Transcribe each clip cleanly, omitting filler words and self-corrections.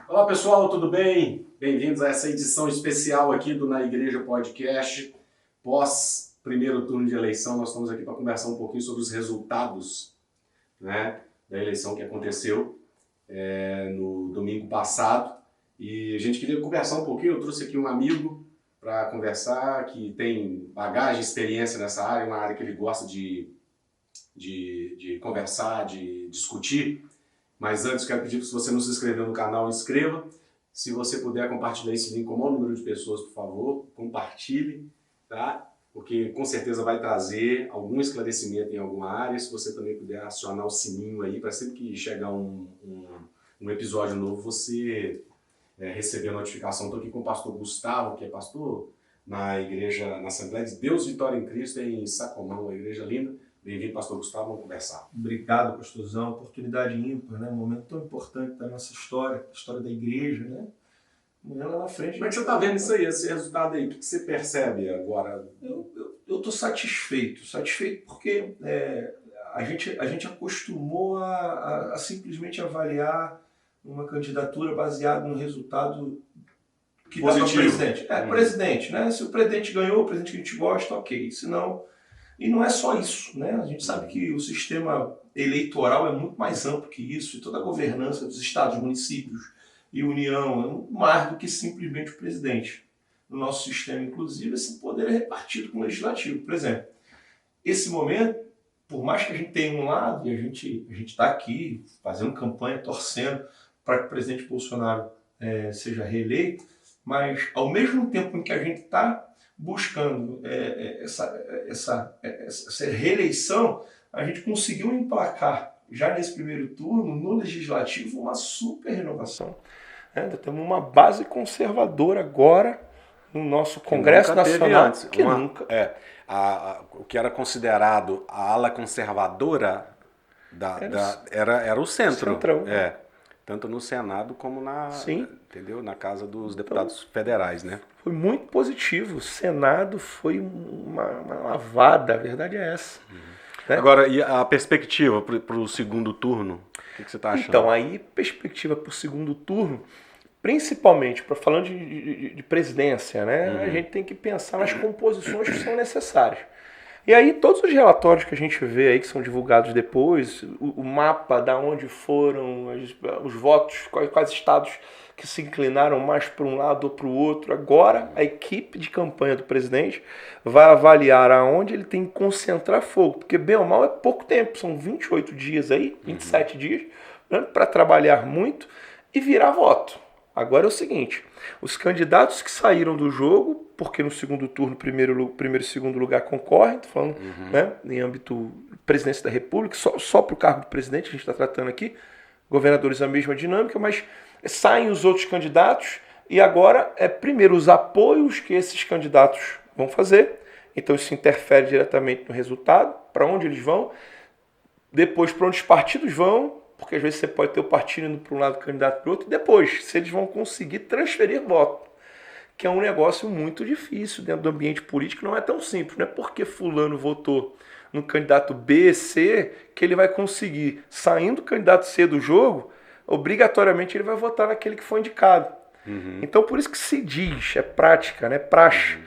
Olá pessoal, tudo bem? Bem-vindos a essa edição especial aqui do Na Igreja Podcast. Pós primeiro turno de eleição, nós estamos aqui para conversar um pouquinho sobre os resultados, né, da eleição que aconteceu no domingo passado. E a gente queria conversar um pouquinho, eu trouxe aqui um amigo para conversar, que tem bagagem, experiência nessa área, uma área que ele gosta de conversar, de discutir. Mas antes, quero pedir que se você não se inscreveu no canal, inscreva. Se você puder compartilhar esse link com o maior número de pessoas, por favor, compartilhe, tá? Porque com certeza vai trazer algum esclarecimento em alguma área. Se você também puder acionar o sininho aí, para sempre que chegar um episódio novo, você receber a notificação. Estou aqui com o pastor Gustavo, que é pastor na igreja, na Assembleia de Deus Vitória em Cristo, em Sacomã, uma igreja linda. Bem-vindo, pastor Gustavo, vamos conversar. Obrigado, pastorzão. Oportunidade ímpar, né? Um momento tão importante da nossa história, a história da igreja, né? Amanhã lá na frente... Como é que você está vendo isso aí, esse resultado aí? O que você percebe agora? Eu estou satisfeito porque a gente acostumou a simplesmente avaliar uma candidatura baseada no resultado que dá para o presidente. Presidente, né? Se o presidente ganhou, o presidente que a gente gosta, ok. Se não... E não é só isso, né? A gente sabe que o sistema eleitoral é muito mais amplo que isso, e toda a governança dos estados, municípios e União é muito mais do que simplesmente o presidente. No nosso sistema, inclusive, esse poder é repartido com o legislativo. Por exemplo, esse momento, por mais que a gente tenha um lado, e a gente está aqui fazendo campanha, torcendo para que o presidente Bolsonaro seja reeleito, mas ao mesmo tempo em que a gente está buscando essa reeleição, a gente conseguiu emplacar, já nesse primeiro turno, no Legislativo, uma super renovação. Temos uma base conservadora agora no nosso Congresso Nacional. Antes. O que era considerado a ala conservadora era o centro. Centrão. Tanto no Senado como Sim. Entendeu? Na Casa dos Deputados Federais, né? Foi muito positivo. O Senado foi uma lavada, a verdade é essa. Né? Agora, e a perspectiva para o segundo turno? O que você está achando? Então, aí, perspectiva para o segundo turno, principalmente, falando de presidência, né? A gente tem que pensar nas composições que são necessárias. E aí todos os relatórios que a gente vê aí, que são divulgados depois, o mapa da onde foram os votos, quais estados que se inclinaram mais para um lado ou para o outro. Agora a equipe de campanha do presidente vai avaliar aonde ele tem que concentrar fogo, porque bem ou mal é pouco tempo, são 28 dias aí, 27 dias, né, para trabalhar muito e virar voto. Agora é o seguinte, os candidatos que saíram do jogo, porque no segundo turno, primeiro e segundo lugar concorrem, estou falando né, em âmbito presidência da República, só para o cargo do presidente, a gente está tratando aqui, governadores a mesma dinâmica, mas saem os outros candidatos e agora primeiro os apoios que esses candidatos vão fazer, então isso interfere diretamente no resultado, para onde eles vão, depois para onde os partidos vão, porque às vezes você pode ter o partido indo para um lado, o candidato para o outro, e depois, se eles vão conseguir transferir voto, que é um negócio muito difícil dentro do ambiente político, não é tão simples, não é porque fulano votou no candidato B, C, que ele vai conseguir, saindo o candidato C do jogo, obrigatoriamente ele vai votar naquele que foi indicado. Então por isso que se diz, é prática, né, praxe,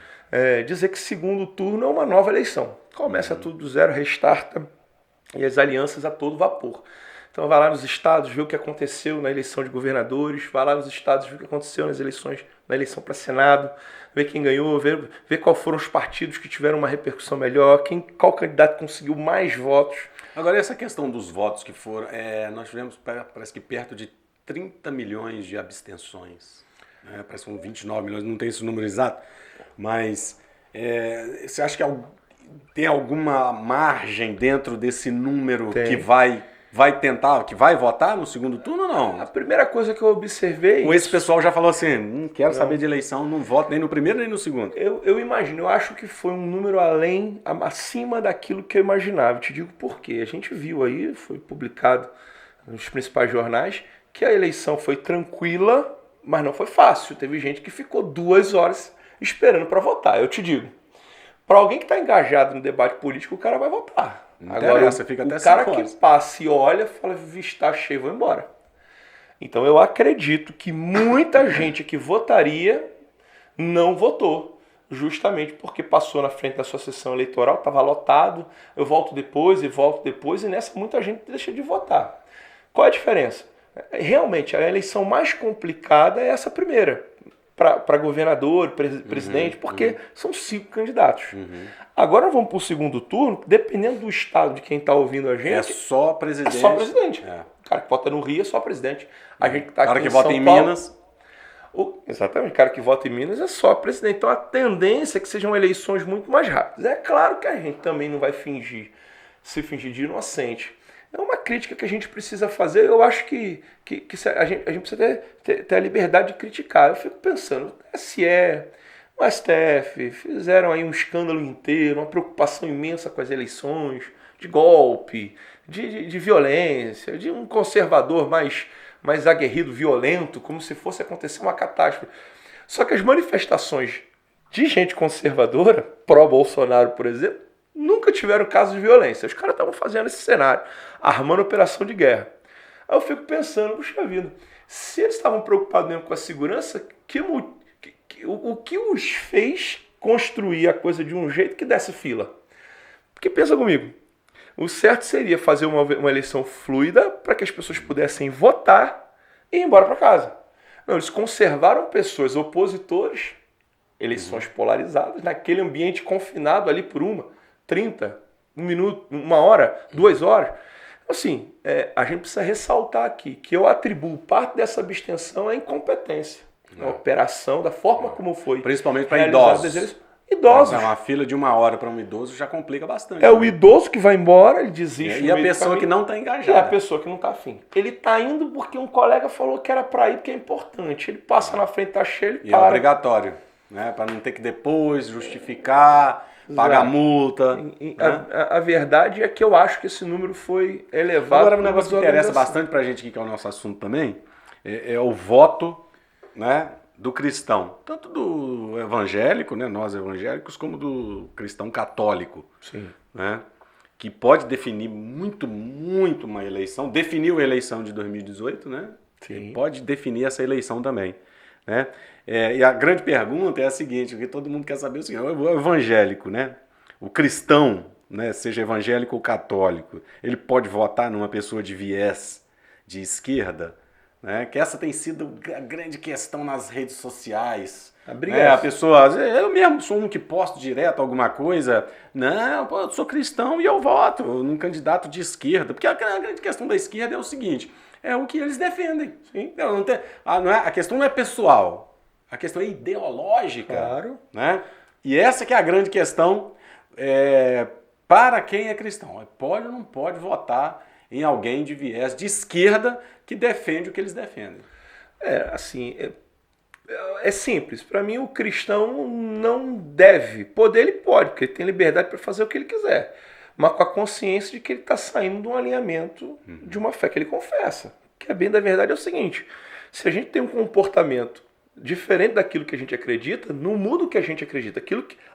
dizer que segundo turno é uma nova eleição. Começa tudo do zero, restarta, e as alianças a todo vapor. Então vai lá nos estados, vê o que aconteceu na eleição de governadores, vai lá nos estados, vê o que aconteceu na eleição para Senado, vê quem ganhou, vê quais foram os partidos que tiveram uma repercussão melhor, qual candidato conseguiu mais votos. Agora, essa questão dos votos que foram, nós tivemos, parece que perto de 30 milhões de abstenções, né? Parece que são 29 milhões, não tem esse número exato, mas você acha que tem alguma margem dentro desse número que que vai votar no segundo turno ou não? A primeira coisa que eu observei... Esse pessoal já falou assim, não quero saber de eleição, não voto nem no primeiro nem no segundo. Eu imagino, eu acho que foi um número acima daquilo que eu imaginava. Eu te digo por quê. A gente viu aí, foi publicado nos principais jornais, que a eleição foi tranquila, mas não foi fácil. Teve gente que ficou 2 horas esperando para votar. Eu te digo, para alguém que está engajado no debate político, o cara vai votar. Agora, fica até o cara que passa e olha, fala, vixe, tá cheio, vou embora. Então eu acredito que muita gente que votaria não votou, justamente porque passou na frente da sua sessão eleitoral, estava lotado, eu volto depois, e nessa muita gente deixa de votar. Qual é a diferença? Realmente, a eleição mais complicada é essa primeira, para governador, presidente, porque são 5 candidatos. Agora nós vamos para o segundo turno, dependendo do estado de quem está ouvindo a gente. É só presidente. É só presidente. É. O cara que vota no Rio é só presidente. A gente tá O cara aqui que vota em Minas. Exatamente, o cara que vota em Minas é só presidente. Então a tendência é que sejam eleições muito mais rápidas. É claro que a gente também não vai se fingir de inocente. É uma crítica que a gente precisa fazer. Eu acho que a gente precisa ter a liberdade de criticar. Eu fico pensando, se o STF fizeram aí um escândalo inteiro, uma preocupação imensa com as eleições, de golpe, de violência, de um conservador mais aguerrido, violento, como se fosse acontecer uma catástrofe. Só que as manifestações de gente conservadora, pró-Bolsonaro, por exemplo, nunca tiveram casos de violência. Os caras estavam fazendo esse cenário, armando operação de guerra. Aí eu fico pensando, puxa vida, se eles estavam preocupados mesmo com a segurança, o que os fez construir a coisa de um jeito que desse fila? Porque pensa comigo, o certo seria fazer uma eleição fluida para que as pessoas pudessem votar e ir embora para casa. Não, eles conservaram pessoas opositores, eleições polarizadas, naquele ambiente confinado ali por 30, 1 minuto, 1 hora, 2 horas. Assim, a gente precisa ressaltar aqui que eu atribuo parte dessa abstenção à incompetência. A operação, da forma como foi. Principalmente para idosos. Idosos. Uma fila de 1 hora para um idoso já complica bastante. É o idoso que vai embora, ele desiste. E a pessoa que não está engajada. É a pessoa que não está afim. Ele está indo porque um colega falou que era para ir, porque é importante. Ele passa na frente, tá cheio, ele para. E é obrigatório, né? Para não ter que depois justificar, pagar multa. Né? A verdade é que eu acho que esse número foi elevado. Agora, um negócio que interessa bastante para a gente aqui, que é o nosso assunto também, é o voto, né, do cristão. Tanto do evangélico, né, nós evangélicos, como do cristão católico. Sim. Né, que pode definir muito uma eleição. Definiu a eleição de 2018, né? Sim. Pode definir essa eleição também. Né? E a grande pergunta é a seguinte, porque todo mundo quer saber o seguinte, o evangélico, né? O cristão, né, seja evangélico ou católico, ele pode votar numa pessoa de viés de esquerda? Né? Que essa tem sido a grande questão nas redes sociais. A pessoa, eu mesmo sou um que posto direto alguma coisa, não, pô, eu sou cristão e eu voto num candidato de esquerda, porque a grande questão da esquerda é o seguinte, é o que eles defendem. Sim? A questão não é pessoal, a questão é ideológica. Claro. Né? E essa que é a grande questão para quem é cristão. Pode ou não pode votar em alguém de viés de esquerda que defende o que eles defendem? É simples. Para mim, o cristão não deve. Poder ele pode, porque ele tem liberdade para fazer o que ele quiser. Mas com a consciência de que ele está saindo de um alinhamento de uma fé que ele confessa. Que é bem da verdade é o seguinte, se a gente tem um comportamento diferente daquilo que a gente acredita, não muda o que a gente acredita.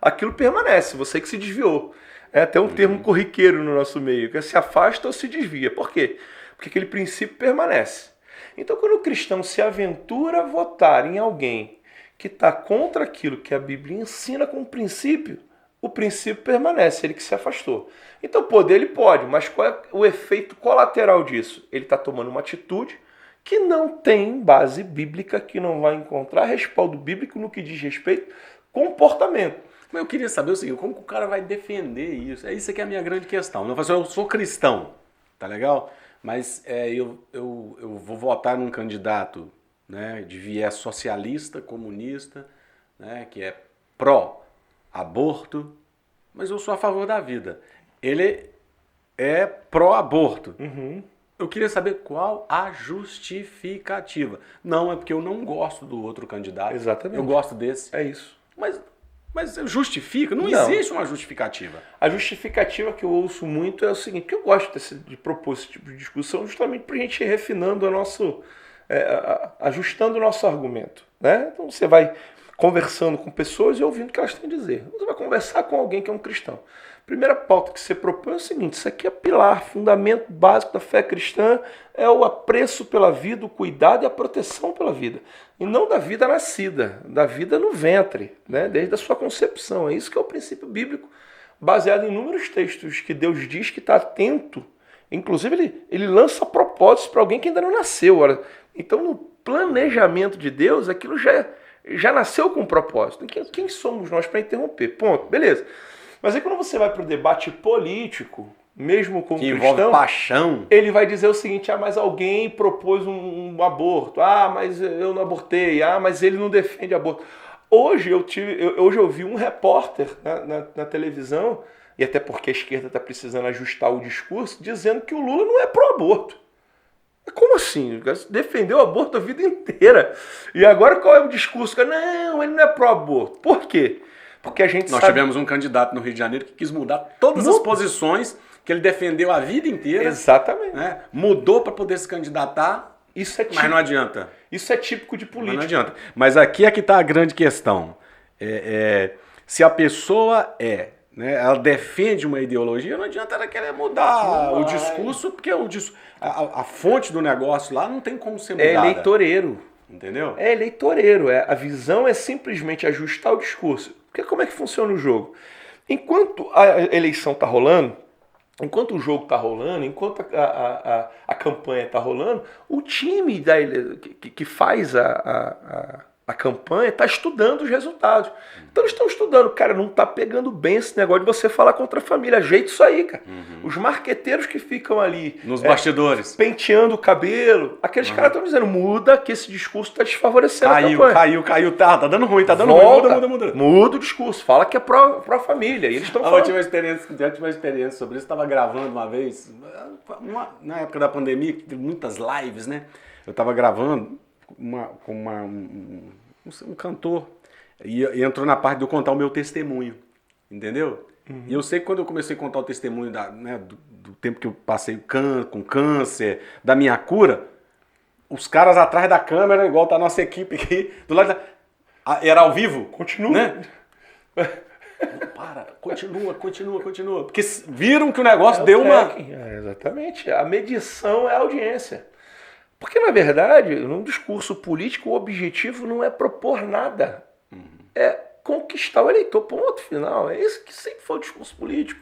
Aquilo permanece, você que se desviou. É até um termo corriqueiro no nosso meio, que é se afasta ou se desvia. Por quê? Porque aquele princípio permanece. Então, quando o cristão se aventura a votar em alguém que está contra aquilo que a Bíblia ensina como princípio, o princípio permanece, ele que se afastou. Então, poder ele pode, mas qual é o efeito colateral disso? Ele está tomando uma atitude que não tem base bíblica, que não vai encontrar respaldo bíblico no que diz respeito ao comportamento. Mas eu queria saber o seguinte, como que o cara vai defender isso? É isso que é a minha grande questão. Eu sou cristão, tá legal? Mas eu vou votar num candidato, né, de viés socialista, comunista, né, que é pró-aborto, mas eu sou a favor da vida. Ele é pró-aborto. Eu queria saber qual a justificativa. Não é porque eu não gosto do outro candidato. Exatamente. Eu gosto desse. É isso. Mas justifica? Não existe uma justificativa. A justificativa que eu ouço muito é o seguinte, que eu gosto de propor esse tipo de discussão justamente para a gente ir refinando ajustando o nosso argumento. Né? Então você vai conversando com pessoas e ouvindo o que elas têm a dizer. Você vai conversar com alguém que é um cristão. Primeira pauta que você propõe é o seguinte: isso aqui é pilar, fundamento básico da fé cristã, é o apreço pela vida, o cuidado e a proteção pela vida. E não da vida nascida, da vida no ventre, né? Desde a sua concepção. É isso que é o princípio bíblico, baseado em inúmeros textos que Deus diz que está atento. Inclusive, ele lança propósitos para alguém que ainda não nasceu. Então, no planejamento de Deus, aquilo já nasceu com um propósito. Quem somos nós para interromper? Ponto. Beleza. Mas aí quando você vai para o debate político, mesmo com que cristão, envolve paixão, ele vai dizer o seguinte: mas alguém propôs um aborto, mas eu não abortei, mas ele não defende aborto. Hoje eu vi um repórter na televisão, e até porque a esquerda está precisando ajustar o discurso, dizendo que o Lula não é pró-aborto. Como assim? Defendeu o aborto a vida inteira. E agora qual é o discurso? Não, ele não é pró-aborto. Por quê? Porque a gente Nós sabe... tivemos um candidato no Rio de Janeiro que quis mudar todas as posições que ele defendeu a vida inteira. Exatamente. Né? Mudou para poder se candidatar, mas não adianta. Isso é típico de política. Mas não adianta. Mas aqui é que está a grande questão. Se a pessoa né, ela defende uma ideologia, não adianta ela querer mudar o discurso, porque a fonte do negócio lá não tem como ser mudada. É eleitoreiro. Entendeu? É eleitoreiro. A visão é simplesmente ajustar o discurso. Porque como é que funciona o jogo? Enquanto a eleição está rolando, enquanto o jogo está rolando, enquanto a campanha está rolando, o time que faz a campanha está estudando os resultados. Então eles estão estudando. Cara, não está pegando bem esse negócio de você falar contra a família. Ajeita isso aí, cara. Os marqueteiros que ficam ali... Nos bastidores. Penteando o cabelo. Aqueles caras estão dizendo, muda, que esse discurso está desfavorecendo a campanha. Caiu. Tá dando ruim, tá dando ruim. Muda. Muda o discurso. Fala que é pró-família. E eles estão falando... Já tive uma experiência sobre isso. Estava gravando uma vez, na época da pandemia, que teve muitas lives, né? Eu estava gravando com um cantor e entrou na parte de eu contar o meu testemunho, entendeu? E eu sei que quando eu comecei a contar o testemunho do tempo que eu passei com câncer, da minha cura, os caras atrás da câmera, igual tá a nossa equipe aqui, do lado era ao vivo? Continua. Né? Não, para, continua. Porque viram que o negócio deu uma... exatamente. A medição é a audiência. Porque, na verdade, num discurso político, o objetivo não é propor nada. É conquistar o eleitor, ponto final. É isso que sempre foi o discurso político.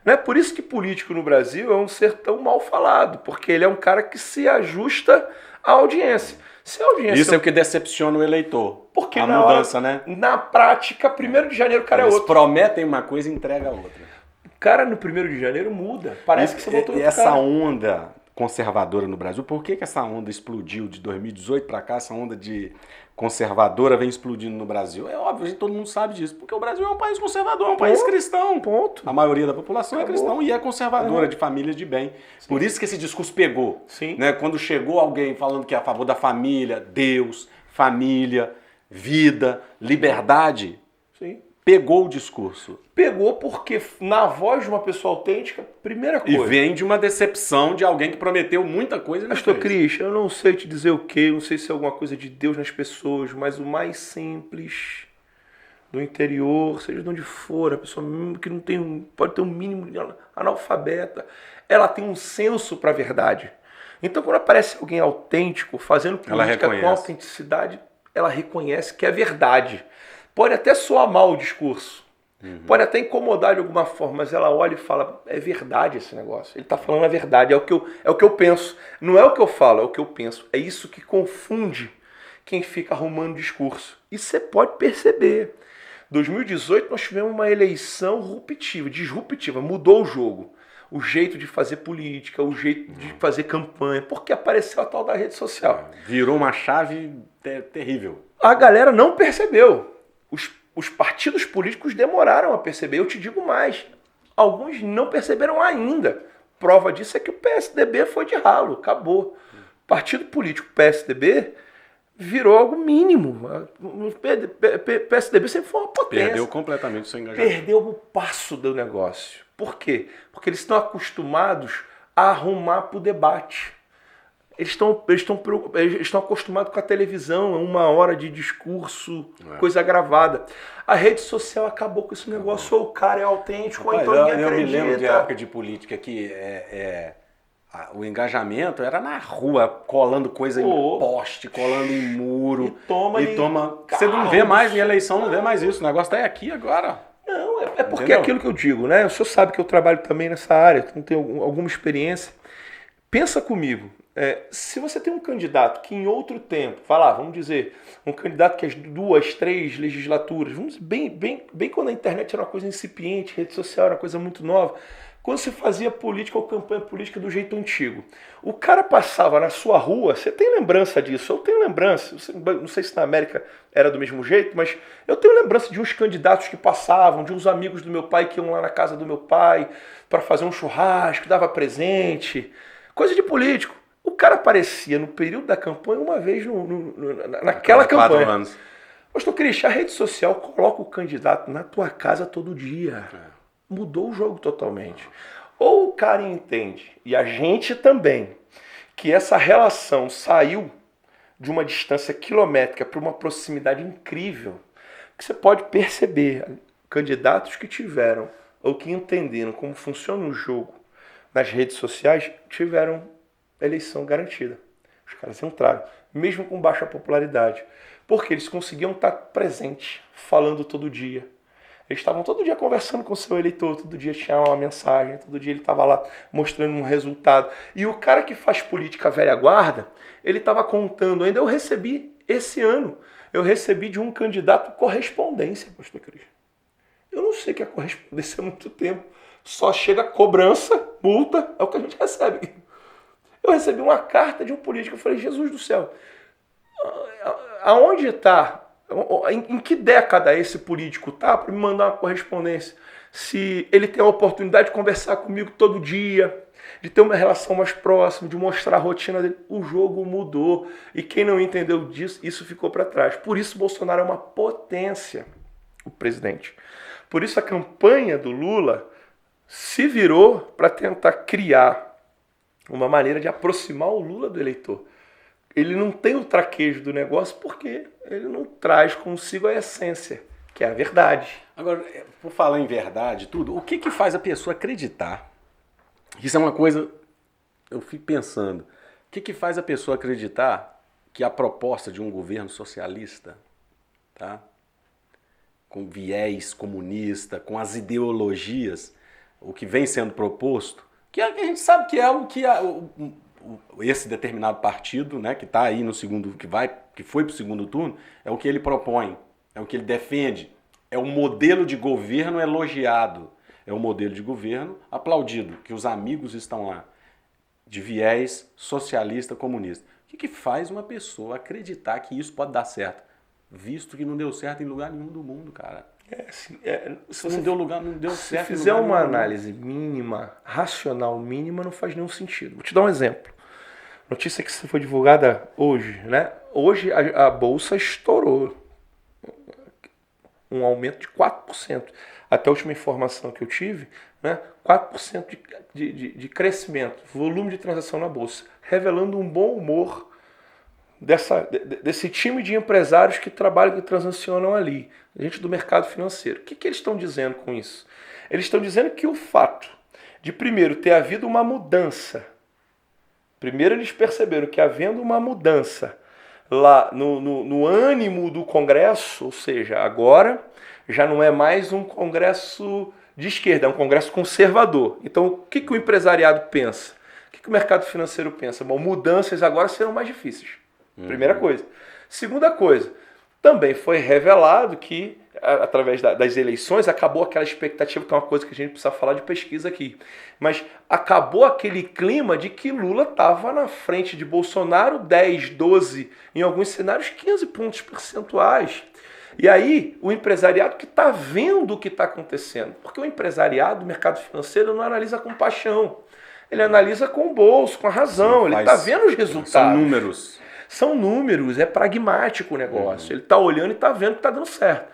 Não é por isso que político no Brasil é um ser tão mal falado, porque ele é um cara que se ajusta à audiência. Se a audiência... Isso é o que decepciona o eleitor. Porque a mudança, hora, né? Na prática, 1º de janeiro o cara Eles é outro. prometem uma coisa e entregam a outra. O cara no 1º de janeiro muda. Parece que você voltou E essa onda conservadora no Brasil, por que essa onda explodiu de 2018 para cá, essa onda de conservadora vem explodindo no Brasil? É óbvio, todo mundo sabe disso, porque o Brasil é um país conservador, é um país cristão. Ponto. A maioria da população é cristão e é conservadora, de famílias de bem. Sim. Por isso que esse discurso pegou. Sim. Né? Quando chegou alguém falando que é a favor da família, Deus, família, vida, liberdade, Sim. Pegou o discurso. Pegou porque na voz de uma pessoa autêntica, primeira coisa... E vem de uma decepção de alguém que prometeu muita coisa. Pastor Cris, eu não sei te dizer o quê, não sei se é alguma coisa de Deus nas pessoas, mas o mais simples do interior, seja de onde for, a pessoa que não tem, pode ter um mínimo de analfabeta, ela tem um senso para a verdade. Então quando aparece alguém autêntico, fazendo política com autenticidade, ela reconhece que é verdade. Pode até soar mal o discurso, pode até incomodar de alguma forma, mas ela olha e fala, é verdade esse negócio, ele está falando a verdade, é o que eu penso, não é o que eu falo, é o que eu penso. É isso que confunde quem fica arrumando discurso. E você pode perceber, 2018 nós tivemos uma eleição disruptiva, mudou o jogo, o jeito de fazer política, o jeito de fazer campanha, porque apareceu a tal da rede social. Virou uma chave terrível. A galera não percebeu. Os partidos políticos demoraram a perceber. Eu te digo mais, alguns não perceberam ainda. Prova disso é que o PSDB foi de ralo, acabou. Partido político PSDB virou algo mínimo. O PSDB sempre foi uma potência. Perdeu completamente o seu engajamento. Perdeu o passo do negócio. Por quê? Porque eles estão acostumados a arrumar para o debate. Eles estão acostumados com a televisão, 1 hora de discurso, coisa gravada. A rede social acabou com esse negócio, ou o cara é autêntico, ou então ninguém acredita. Eu me lembro de época de política que o engajamento era na rua, colando coisa em poste, colando em muro. E toma. Você não vê mais em eleição, não vê mais isso. O negócio tá aqui agora. Não, é porque é aquilo que eu digo, né? O senhor sabe que eu trabalho também nessa área, não tenho alguma experiência. Pensa comigo. Se você tem um candidato que em outro tempo, vamos dizer, um candidato que as 2, 3 legislaturas, vamos dizer, bem quando a internet era uma coisa incipiente, rede social era uma coisa muito nova, quando você fazia política ou campanha política do jeito antigo, o cara passava na sua rua, você tem lembrança disso? Eu tenho lembrança, não sei se na América era do mesmo jeito, mas eu tenho lembrança de uns candidatos que passavam, de uns amigos do meu pai que iam lá na casa do meu pai para fazer um churrasco, dava presente, coisa de político. O cara aparecia no período da campanha uma vez naquela campanha. 4 anos. Pastor Cristian, a rede social coloca o candidato na tua casa todo dia. Mudou o jogo totalmente. Ou o cara entende, e a gente também, que essa relação saiu de uma distância quilométrica para uma proximidade incrível, que você pode perceber, candidatos que tiveram ou que entenderam como funciona o jogo nas redes sociais, tiveram eleição garantida. Os caras entraram, mesmo com baixa popularidade, porque eles conseguiam estar presentes, falando todo dia. Eles estavam todo dia conversando com o seu eleitor, todo dia tinha uma mensagem, todo dia ele estava lá mostrando um resultado. E o cara que faz política velha guarda, ele estava contando ainda. Eu recebi, esse ano, de um candidato correspondência, pastor Cristian. Eu não sei o que é correspondência há muito tempo. Só chega cobrança, multa, é o que a gente recebe. Eu recebi uma carta de um político, eu falei, Jesus do céu, aonde está? Em que década esse político está para me mandar uma correspondência? Se ele tem a oportunidade de conversar comigo todo dia, de ter uma relação mais próxima, de mostrar a rotina dele. O jogo mudou e quem não entendeu disso, isso ficou para trás. Por isso Bolsonaro é uma potência, o presidente. Por isso a campanha do Lula se virou para tentar criar uma maneira de aproximar o Lula do eleitor. Ele não tem o traquejo do negócio porque ele não traz consigo a essência, que é a verdade. Agora, por falar em verdade, tudo, o que faz a pessoa acreditar? Isso é uma coisa, eu fico pensando, o que faz a pessoa acreditar que a proposta de um governo socialista, tá, com viés comunista, com as ideologias, o que vem sendo proposto, que a gente sabe que é o que esse determinado partido, né, que está aí no segundo, que foi para o segundo turno, é o que ele propõe, é o que ele defende, é o modelo de governo elogiado, é o modelo de governo aplaudido, que os amigos estão lá, de viés socialista comunista. O que faz uma pessoa acreditar que isso pode dar certo, visto que não deu certo em lugar nenhum do mundo, cara? Se não deu certo. Se fizer uma análise mínima, racional mínima, não faz nenhum sentido. Vou te dar um exemplo. Notícia que foi divulgada hoje, né? Hoje a Bolsa estourou. Um aumento de 4%. Até a última informação que eu tive, né? 4% de crescimento, volume de transação na Bolsa, revelando um bom humor desse time de empresários que trabalham, que transacionam ali, gente do mercado financeiro. O que eles estão dizendo com isso? Eles estão dizendo que o fato de, primeiro, ter havido uma mudança, primeiro eles perceberam que havendo uma mudança lá no ânimo do Congresso, ou seja, agora já não é mais um Congresso de esquerda, é um Congresso conservador. Então, o que o empresariado pensa? O que o mercado financeiro pensa? Bom, mudanças agora serão mais difíceis. Primeira coisa. Segunda coisa, também foi revelado que, através das eleições, acabou aquela expectativa, que é uma coisa que a gente precisa falar de pesquisa aqui, mas acabou aquele clima de que Lula estava na frente de Bolsonaro, 10, 12, em alguns cenários, 15 pontos percentuais. E aí, o empresariado que está vendo o que está acontecendo, porque o empresariado, o mercado financeiro, não analisa com paixão, ele analisa com o bolso, com a razão. Sim, ele está vendo os resultados. São números, é pragmático o negócio. Ele está olhando e está vendo que está dando certo.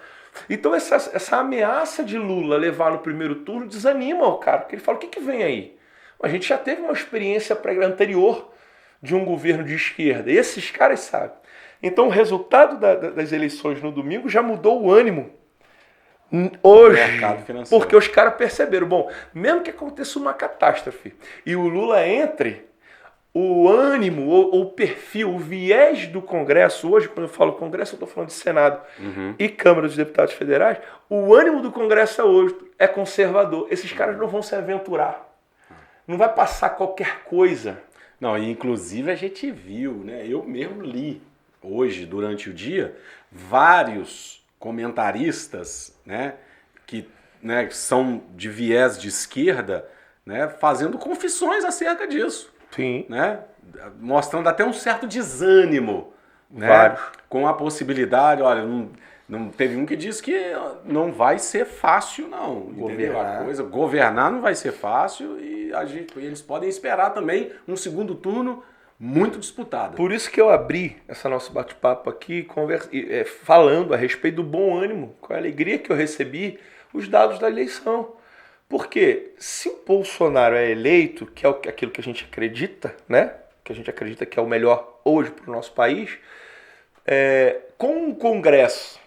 Então essa ameaça de Lula levar no primeiro turno desanima o cara, porque ele fala, o que vem aí? A gente já teve uma experiência anterior de um governo de esquerda. Esses caras sabem. Então o resultado das eleições no domingo já mudou o ânimo hoje, mercado financeiro. porque os caras perceberam, bom, mesmo que aconteça uma catástrofe e o Lula entre, o ânimo, o perfil, o viés do Congresso, hoje quando eu falo Congresso eu estou falando de Senado e Câmara dos Deputados Federais, o ânimo do Congresso hoje é conservador. Esses caras não vão se aventurar, não vai passar qualquer coisa. Não, e inclusive a gente viu, né? Eu mesmo li hoje, durante o dia, vários comentaristas, né, que são de viés de esquerda, né, fazendo confissões acerca disso. Sim. Né, mostrando até um certo desânimo, né, Vários. com a possibilidade, olha, não teve um que disse que não vai ser fácil, não. Entendeu? Governar não vai ser fácil e eles podem esperar também um segundo turno muito disputado. Por isso que eu abri essa nosso bate-papo aqui falando a respeito do bom ânimo, com a alegria que eu recebi os dados da eleição. Porque se o Bolsonaro é eleito, que é aquilo que a gente acredita, né? Que a gente acredita que é o melhor hoje para o nosso país, com um Congresso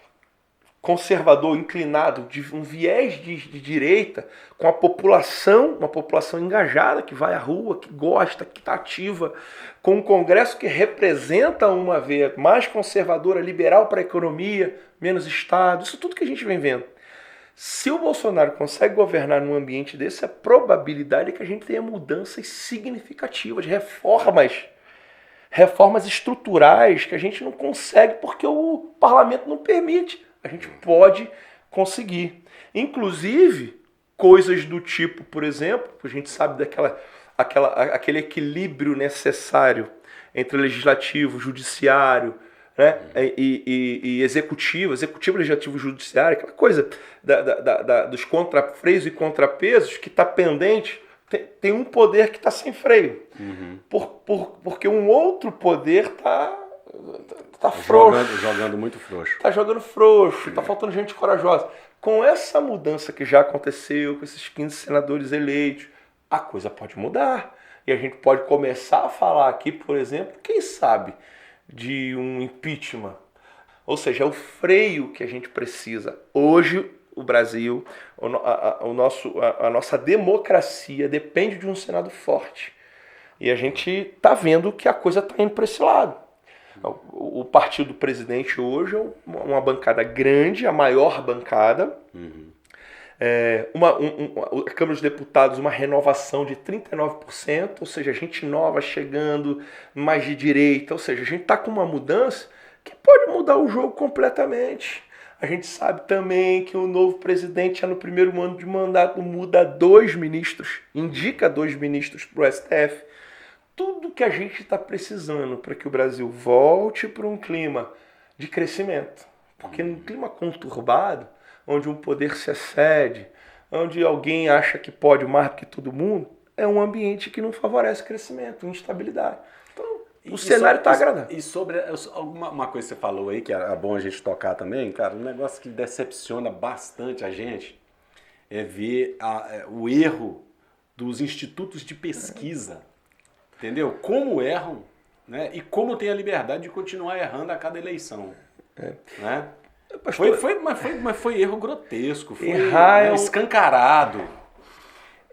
conservador, inclinado, de um viés de direita, com a população, uma população engajada, que vai à rua, que gosta, que está ativa, com um Congresso que representa uma veia mais conservadora, liberal para a economia, menos Estado, isso tudo que a gente vem vendo. Se o Bolsonaro consegue governar num ambiente desse, a probabilidade é que a gente tenha mudanças significativas, reformas estruturais que a gente não consegue porque o parlamento não permite. A gente pode conseguir. Inclusive, coisas do tipo, por exemplo, a gente sabe aquele equilíbrio necessário entre legislativo, judiciário, né, e executivo, legislativo, judiciário, aquela coisa dos contrafreios e contrapesos que está pendente. Tem um poder que está sem freio, porque um outro poder está frouxo. Jogando muito frouxo. Está jogando frouxo, está faltando gente corajosa. Com essa mudança que já aconteceu, com esses 15 senadores eleitos, a coisa pode mudar. E a gente pode começar a falar aqui, por exemplo, quem sabe, de um impeachment. Ou seja, é o freio que a gente precisa. Hoje, o Brasil, a nossa democracia depende de um Senado forte. E a gente está vendo que a coisa está indo para esse lado. O partido do presidente hoje é uma bancada grande, a maior bancada. A Câmara dos Deputados, uma renovação de 39%, ou seja, gente nova chegando, mais de direita, ou seja, a gente está com uma mudança que pode mudar o jogo completamente. A gente sabe também que o novo presidente, já no primeiro ano de mandato, muda 2 ministros, indica 2 ministros para o STF. Tudo que a gente está precisando para que o Brasil volte para um clima de crescimento. Porque num clima conturbado, onde um poder se excede, onde alguém acha que pode mais do que todo mundo, é um ambiente que não favorece crescimento, instabilidade. Então, o cenário está agradável. E sobre uma coisa que você falou aí, que é bom a gente tocar também, cara, um negócio que decepciona bastante a gente é ver o erro dos institutos de pesquisa. Entendeu? Como erram, né? E como tem a liberdade de continuar errando a cada eleição. Né? Mas foi erro grotesco, foi escancarado.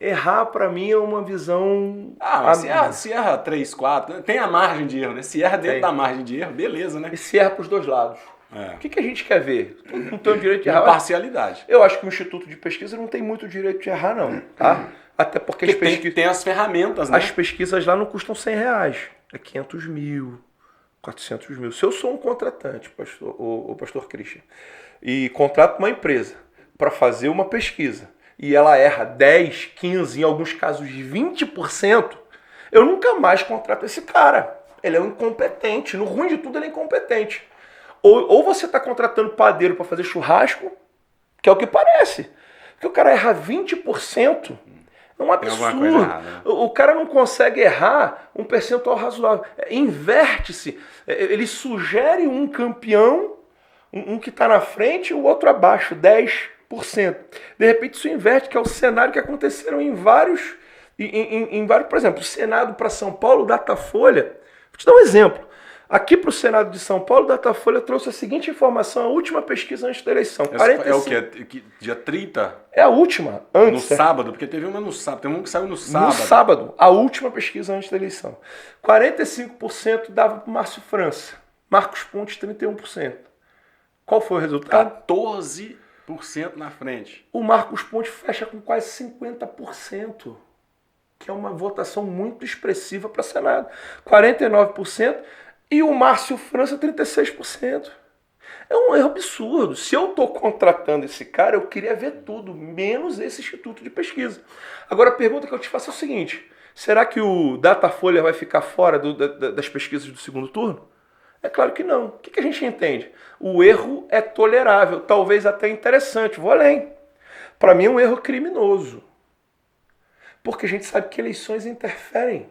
Errar, para mim, é uma visão... Se erra 3, 4, tem a margem de erro, né? Se erra dentro da margem de erro, beleza, né? E se erra para os dois lados. O que a gente quer ver? Não tem o direito de errar. Imparcialidade. Eu acho que o Instituto de Pesquisa não tem muito direito de errar, não. Tá? Até porque tem as ferramentas, né? As pesquisas lá não custam R$100. É 500 mil, 400 mil. Se eu sou um contratante, o pastor Christian, e contrato uma empresa para fazer uma pesquisa, e ela erra 10, 15, em alguns casos 20%, eu nunca mais contrato esse cara. Ele é um incompetente. No ruim de tudo, ele é incompetente. Ou você está contratando padeiro para fazer churrasco, que é o que parece. Porque o cara erra 20%. É um absurdo. Errada, né? O cara não consegue errar um percentual razoável. Inverte-se. Ele sugere um campeão, um que está na frente e o outro abaixo, 10%. De repente isso inverte, que é o cenário que aconteceram em vários, por exemplo, o Senado para São Paulo, Datafolha, te dar um exemplo. Aqui para o Senado de São Paulo, o Datafolha trouxe a seguinte informação, a última pesquisa antes da eleição. 45... É o quê? Dia 30? É a última, antes. No sábado? Porque teve uma no sábado, tem um que saiu no sábado. No sábado, a última pesquisa antes da eleição. 45% dava para o Márcio França. Marcos Pontes, 31%. Qual foi o resultado? 14% na frente. O Marcos Pontes fecha com quase 50%, que é uma votação muito expressiva para Senado. 49%. E o Márcio França, 36%. É um erro absurdo. Se eu estou contratando esse cara, eu queria ver tudo, menos esse instituto de pesquisa. Agora, a pergunta que eu te faço é o seguinte. Será que o Datafolha vai ficar fora das pesquisas do segundo turno? É claro que não. O que a gente entende? O erro é tolerável, talvez até interessante. Vou além. Para mim é um erro criminoso. Porque a gente sabe que eleições interferem.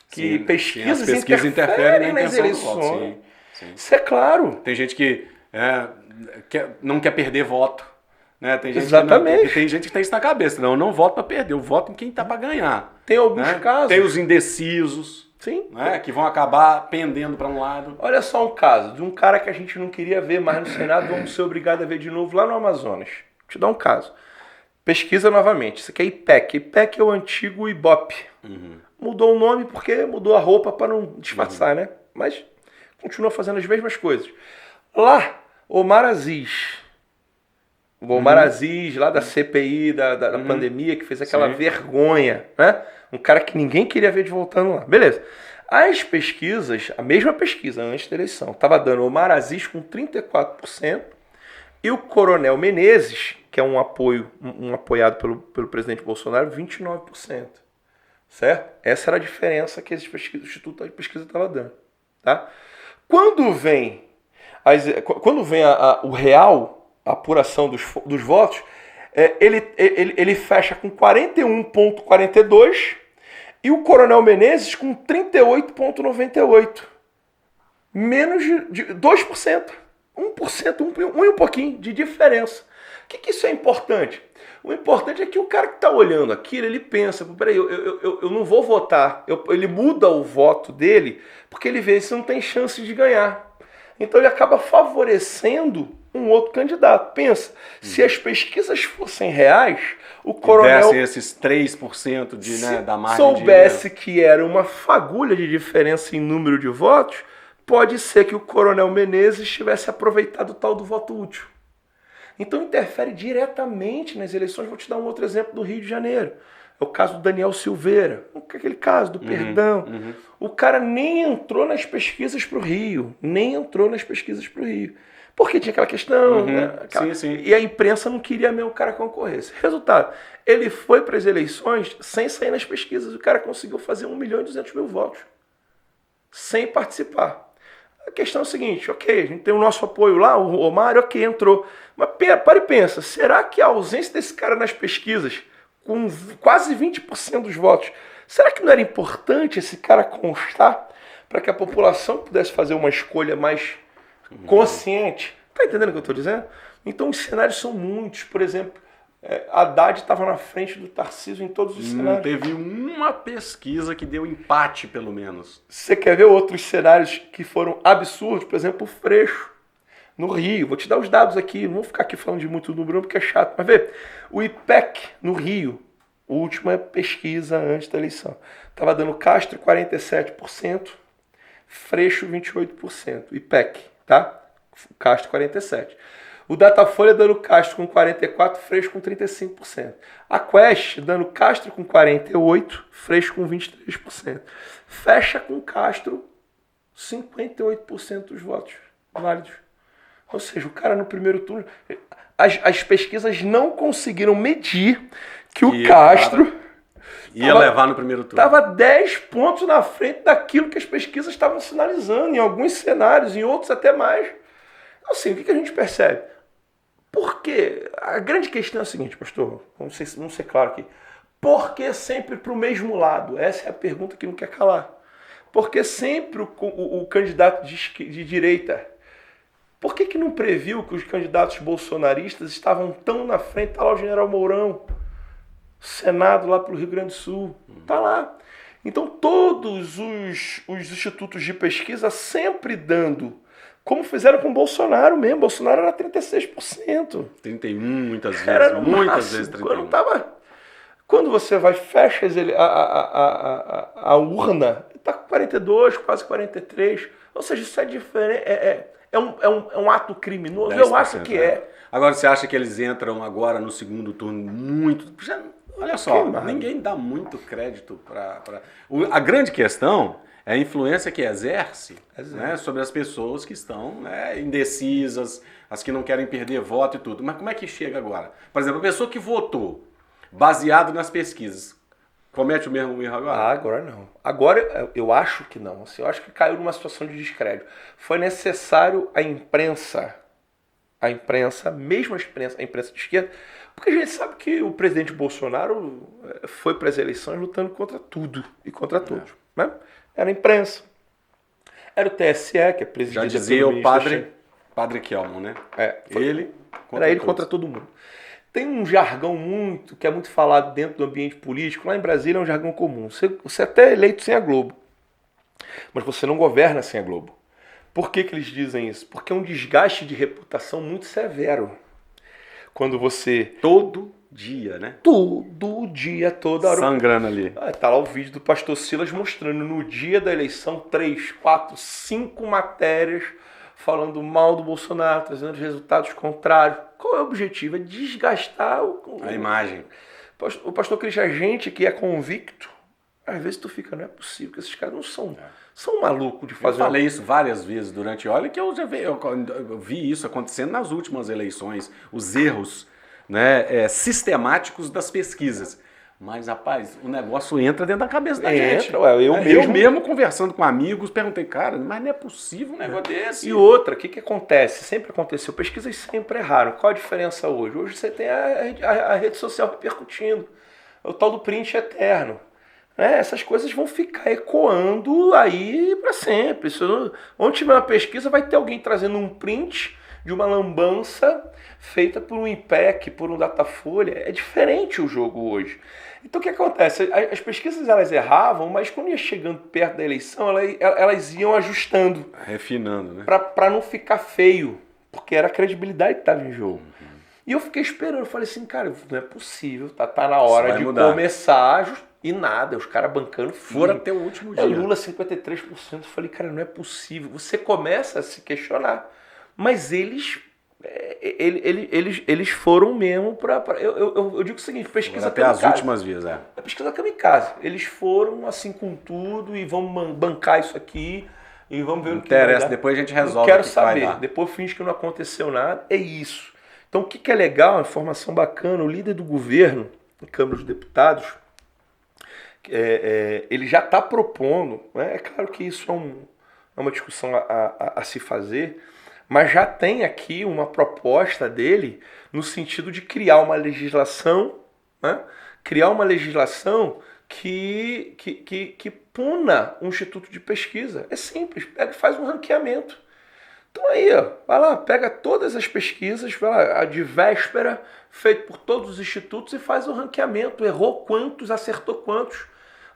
Que pesquisas interferem nas eleições. Sim. Isso é claro. Tem gente que não quer perder voto. Né? Tem gente Exatamente. tem gente que tem isso na cabeça. Não voto para perder, eu voto em quem tá para ganhar. Tem alguns casos. Tem os indecisos. Sim. Né? Que vão acabar pendendo para um lado. Olha só um caso de um cara que a gente não queria ver mais no Senado, vamos ser obrigados a ver de novo lá no Amazonas. Vou te dar um caso. Pesquisa novamente. Isso aqui é IPEC. IPEC é o antigo Ibope. Mudou o nome porque mudou a roupa para não disfarçar, né? Mas continua fazendo as mesmas coisas. Lá, Omar Aziz. O Omar Aziz, lá da CPI, da pandemia, que fez aquela vergonha, né? Um cara que ninguém queria ver de voltando lá. Beleza. As pesquisas, a mesma pesquisa antes da eleição, estava dando o Omar Aziz com 34% e o Coronel Menezes, que é um apoiado pelo presidente Bolsonaro, 29%. Certo? Essa era a diferença que o Instituto de Pesquisa estava dando. Tá? Quando vem o real, a apuração dos votos, ele fecha com 41,42 e o Coronel Menezes com 38,98. Menos de 2%. 1%, um e um pouquinho de diferença. O que isso é importante? O importante é que o cara que está olhando aquilo, ele pensa, peraí, eu não vou votar. Ele muda o voto dele porque ele vê que não tem chance de ganhar. Então ele acaba favorecendo um outro candidato. Pensa, se as pesquisas fossem reais, o coronel... dessem esses 3% da margem soubesse que era uma fagulha de diferença em número de votos, pode ser que o Coronel Menezes tivesse aproveitado o tal do voto útil. Então interfere diretamente nas eleições. Vou te dar um outro exemplo do Rio de Janeiro. É o caso do Daniel Silveira. Aquele caso do perdão. O cara nem entrou nas pesquisas para o Rio. Porque tinha aquela questão. Né? Sim. E a imprensa não queria mesmo o cara concorresse. Resultado, ele foi para as eleições sem sair nas pesquisas. O cara conseguiu fazer 1.200.000 votos. Sem participar. A questão é o seguinte, ok, a gente tem o nosso apoio lá, o Omar, ok, entrou. Mas para e pensa, será que a ausência desse cara nas pesquisas, com quase 20% dos votos, será que não era importante esse cara constar para que a população pudesse fazer uma escolha mais consciente? Tá entendendo o que eu estou dizendo? Então os cenários são muitos. Por exemplo, Haddad estava na frente do Tarcísio em todos os cenários. Não teve uma pesquisa que deu empate, pelo menos. Você quer ver outros cenários que foram absurdos? Por exemplo, o Freixo, no Rio. Vou te dar os dados aqui, não vou ficar aqui falando de muito número porque é chato. Mas vê, o IPEC no Rio, a última pesquisa antes da eleição, estava dando Castro 47%, Freixo 28%. IPEC, tá? Castro 47%. O Datafolha dando Castro com 44%, Freixo com 35%. A Quest dando Castro com 48%, Freixo com 23%. Fecha com Castro 58% dos votos válidos. Ou seja, o cara no primeiro turno... As pesquisas não conseguiram medir que o Castro... Ia levar no primeiro turno. Estava 10 pontos na frente daquilo que as pesquisas estavam sinalizando, em alguns cenários, em outros até mais. Então, assim, o que a gente percebe? Porque a grande questão é a seguinte, pastor, vamos ser claro aqui. Por que sempre para o mesmo lado? Essa é a pergunta que não quer calar. Por que sempre o candidato de direita? Por que não previu que os candidatos bolsonaristas estavam tão na frente? Está lá o general Mourão, Senado lá para o Rio Grande do Sul, está lá. Então todos os institutos de pesquisa sempre dando, como fizeram com o Bolsonaro mesmo. Bolsonaro era 36%. 31, muitas vezes. Era no Muitas máximo. vezes 31. Quando você vai, fecha a urna, está com 42, quase 43. Ou seja, isso é diferente. É um ato criminoso? Eu acho que é. Agora, você acha que eles entram agora no segundo turno muito... Olha só, ninguém dá muito crédito para... A grande questão é a influência que exerce, né, sobre as pessoas que estão, né, indecisas, as que não querem perder voto e tudo. Mas como é que chega agora? Por exemplo, a pessoa que votou baseado nas pesquisas, comete o mesmo erro agora? Agora não. Agora eu acho que não. Assim, eu acho que caiu numa situação de descrédito. Foi necessário a imprensa, mesmo a imprensa de esquerda, porque a gente sabe que o presidente Bolsonaro foi para as eleições lutando contra tudo e contra todos. Né? Era a imprensa. Era o TSE, que é presidido. Já dizia o padre Kelmo, né? Era ele contra todo mundo. Tem um jargão que é muito falado dentro do ambiente político. Lá em Brasília é um jargão comum. Você até é eleito sem a Globo, mas você não governa sem a Globo. Por que eles dizem isso? Porque é um desgaste de reputação muito severo. Quando você... Todo dia, né? Todo dia, toda hora. Sangrando ali. Tá lá o vídeo do pastor Silas mostrando no dia da eleição 3, 4, 5 matérias falando mal do Bolsonaro, trazendo resultados contrários. Qual é o objetivo? É desgastar a imagem. O pastor Cristian, a gente que é convicto, às vezes tu fica, não é possível que esses caras não são malucos de fazer... Eu falei isso várias vezes durante... Olha que eu vi isso acontecendo nas últimas eleições, os erros, né, sistemáticos das pesquisas. Mas, rapaz, o negócio entra dentro da cabeça da gente. Eu mesmo conversando com amigos, perguntei, cara, mas não é possível um negócio desse. E outra, o que acontece? Sempre aconteceu, pesquisas sempre erraram. Qual a diferença hoje? Hoje você tem a rede social repercutindo. O tal do print eterno. Essas coisas vão ficar ecoando aí para sempre. Onde tiver uma pesquisa, vai ter alguém trazendo um print de uma lambança feita por um IPEC, por um Datafolha. É diferente o jogo hoje. Então o que acontece? As pesquisas elas erravam, mas quando ia chegando perto da eleição, elas iam ajustando. Refinando, né? Para não ficar feio, porque era a credibilidade que estava em jogo. E eu fiquei esperando, eu falei assim, cara, não é possível, tá na hora de começar e nada, os caras bancando fora até o último dia. Lula 53%, eu falei, cara, não é possível. Você começa a se questionar, mas eles foram mesmo eu digo o seguinte, pesquisa até kamikaze. As últimas vezes, É pesquisa kamikaze. Eles foram assim com tudo e vão bancar isso aqui e vamos ver o que vai dar. Depois a gente resolve. Não quero saber, depois finge que não aconteceu nada, é isso. Então o que é legal, uma informação bacana, o líder do governo, na Câmara dos Deputados, ele já está propondo, né? É claro que isso é uma discussão a se fazer, mas já tem aqui uma proposta dele no sentido de criar uma legislação, né? Criar uma legislação que puna um instituto de pesquisa. É simples, pega e faz um ranqueamento. Então aí, ó, vai lá, pega todas as pesquisas, vai lá, a de véspera, feito por todos os institutos e faz o ranqueamento. Errou quantos, acertou quantos.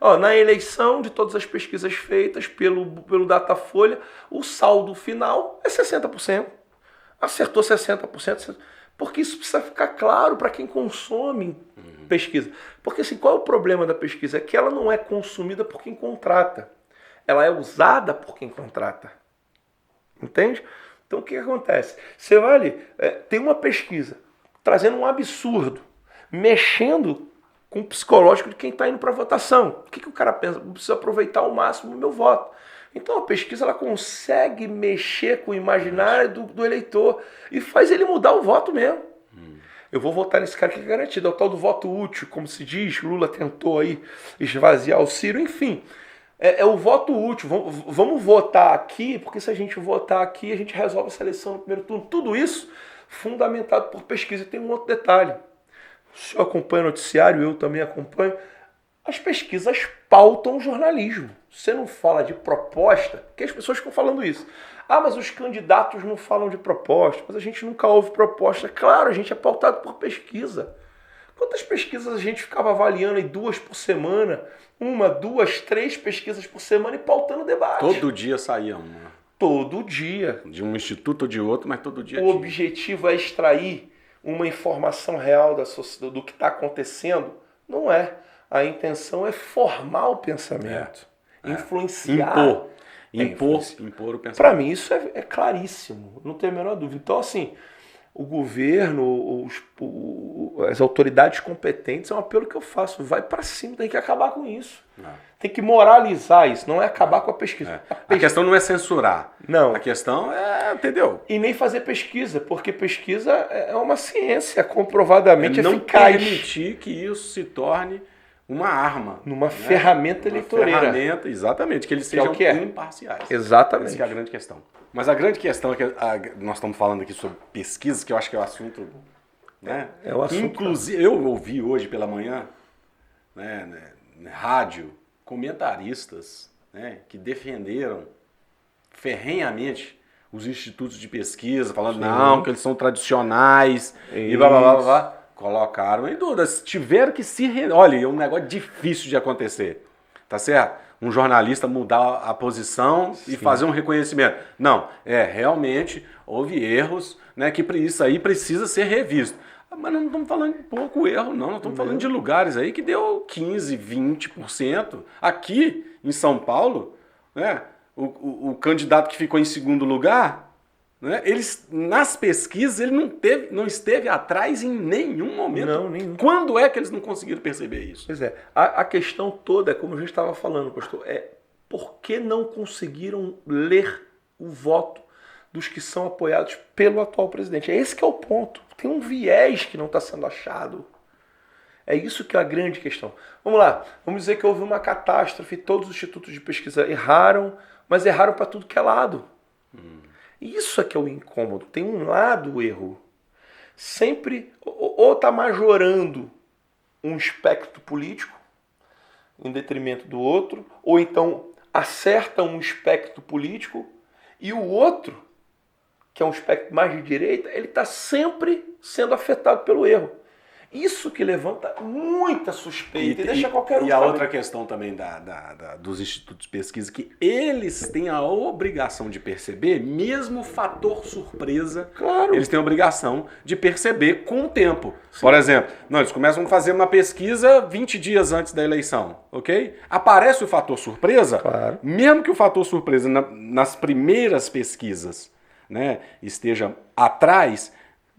Ó, na eleição de todas as pesquisas feitas pelo Datafolha, o saldo final é 60%. Acertou 60%, porque isso precisa ficar claro para quem consome pesquisa. Porque assim, qual é o problema da pesquisa? É que ela não é consumida por quem contrata. Ela é usada por quem contrata. Entende? Então o que acontece? Você vai ali, tem uma pesquisa trazendo um absurdo, mexendo com o psicológico de quem está indo para a votação. O que o cara pensa? Eu preciso aproveitar ao máximo o meu voto. Então a pesquisa ela consegue mexer com o imaginário do eleitor e faz ele mudar o voto mesmo. Eu vou votar nesse cara que é garantido. É o tal do voto útil, como se diz. Lula tentou aí esvaziar o Ciro, enfim. É o voto útil. Vamos votar aqui, porque se a gente votar aqui, a gente resolve essa eleição no primeiro turno. Tudo isso fundamentado por pesquisa. E tem um outro detalhe. O senhor acompanha o noticiário, eu também acompanho. As pesquisas pautam o jornalismo. Você não fala de proposta, porque as pessoas ficam falando isso. Ah, mas os candidatos não falam de proposta, mas a gente nunca ouve proposta. Claro, a gente é pautado por pesquisa. Quantas pesquisas a gente ficava avaliando aí 2 por semana? 1, 2, 3 pesquisas por semana e pautando debate. Todo dia saía uma. Todo dia. De um instituto ou de outro, mas todo dia O tinha. objetivo é extrair uma informação real do que está acontecendo? Não é. A intenção é formar o pensamento. Influenciar. Impor o pensamento. Para mim isso é claríssimo, não tenho a menor dúvida. Então, assim, o governo, as autoridades competentes, é um apelo que eu faço. Vai para cima, tem que acabar com isso. Tem que moralizar isso, não é acabar com a pesquisa. A questão não é censurar. Não. A questão é, entendeu? E nem fazer pesquisa, porque pesquisa é uma ciência comprovadamente não eficaz. permitir que isso se torne uma arma. Numa ferramenta eleitoreira. Ferramenta, exatamente, que eles sejam imparciais. Exatamente. Essa que é a grande questão. Mas a grande questão é que nós estamos falando aqui sobre pesquisas, que eu acho que é o assunto... Né? É o assunto. Inclusive, eu ouvi hoje pela manhã, na rádio, comentaristas, né, que defenderam ferrenhamente os institutos de pesquisa, falando não, que eles são tradicionais, e blá, blá, blá, blá. Colocaram em dúvidas, tiveram que se... Olha, é um negócio difícil de acontecer, tá certo? Um jornalista mudar a posição e fazer um reconhecimento. Não, realmente houve erros, né, que isso aí precisa ser revisto. Mas não estamos falando de pouco erro, não. Nós estamos falando de lugares aí que deu 15%, 20%. Aqui, em São Paulo, né, o candidato que ficou em segundo lugar, né, nas pesquisas, ele não esteve atrás em nenhum momento. Não, nenhum. Quando é que eles não conseguiram perceber isso? Pois é. A questão toda, como a gente estava falando, pastor, por que não conseguiram ler o voto dos que são apoiados pelo atual presidente? É esse que é o ponto. Tem um viés que não está sendo achado. É isso que é a grande questão. Vamos lá. Vamos dizer que houve uma catástrofe, todos os institutos de pesquisa erraram, mas erraram para tudo que é lado. Isso é que é o incômodo. Tem um lado o erro. Sempre ou está majorando um espectro político em detrimento do outro, ou então acerta um espectro político e o outro, que é um espectro mais de direita, ele está sempre sendo afetado pelo erro. Isso que levanta muita suspeita e deixa qualquer um... E a outra questão também dos institutos de pesquisa, que eles têm a obrigação de perceber, mesmo o fator surpresa, Claro. Eles têm a obrigação de perceber com o tempo. Sim. Por exemplo, eles começam a fazer uma pesquisa 20 dias antes da eleição, ok? Aparece o fator surpresa, Claro. Mesmo que o fator surpresa nas primeiras pesquisas, né, esteja atrás...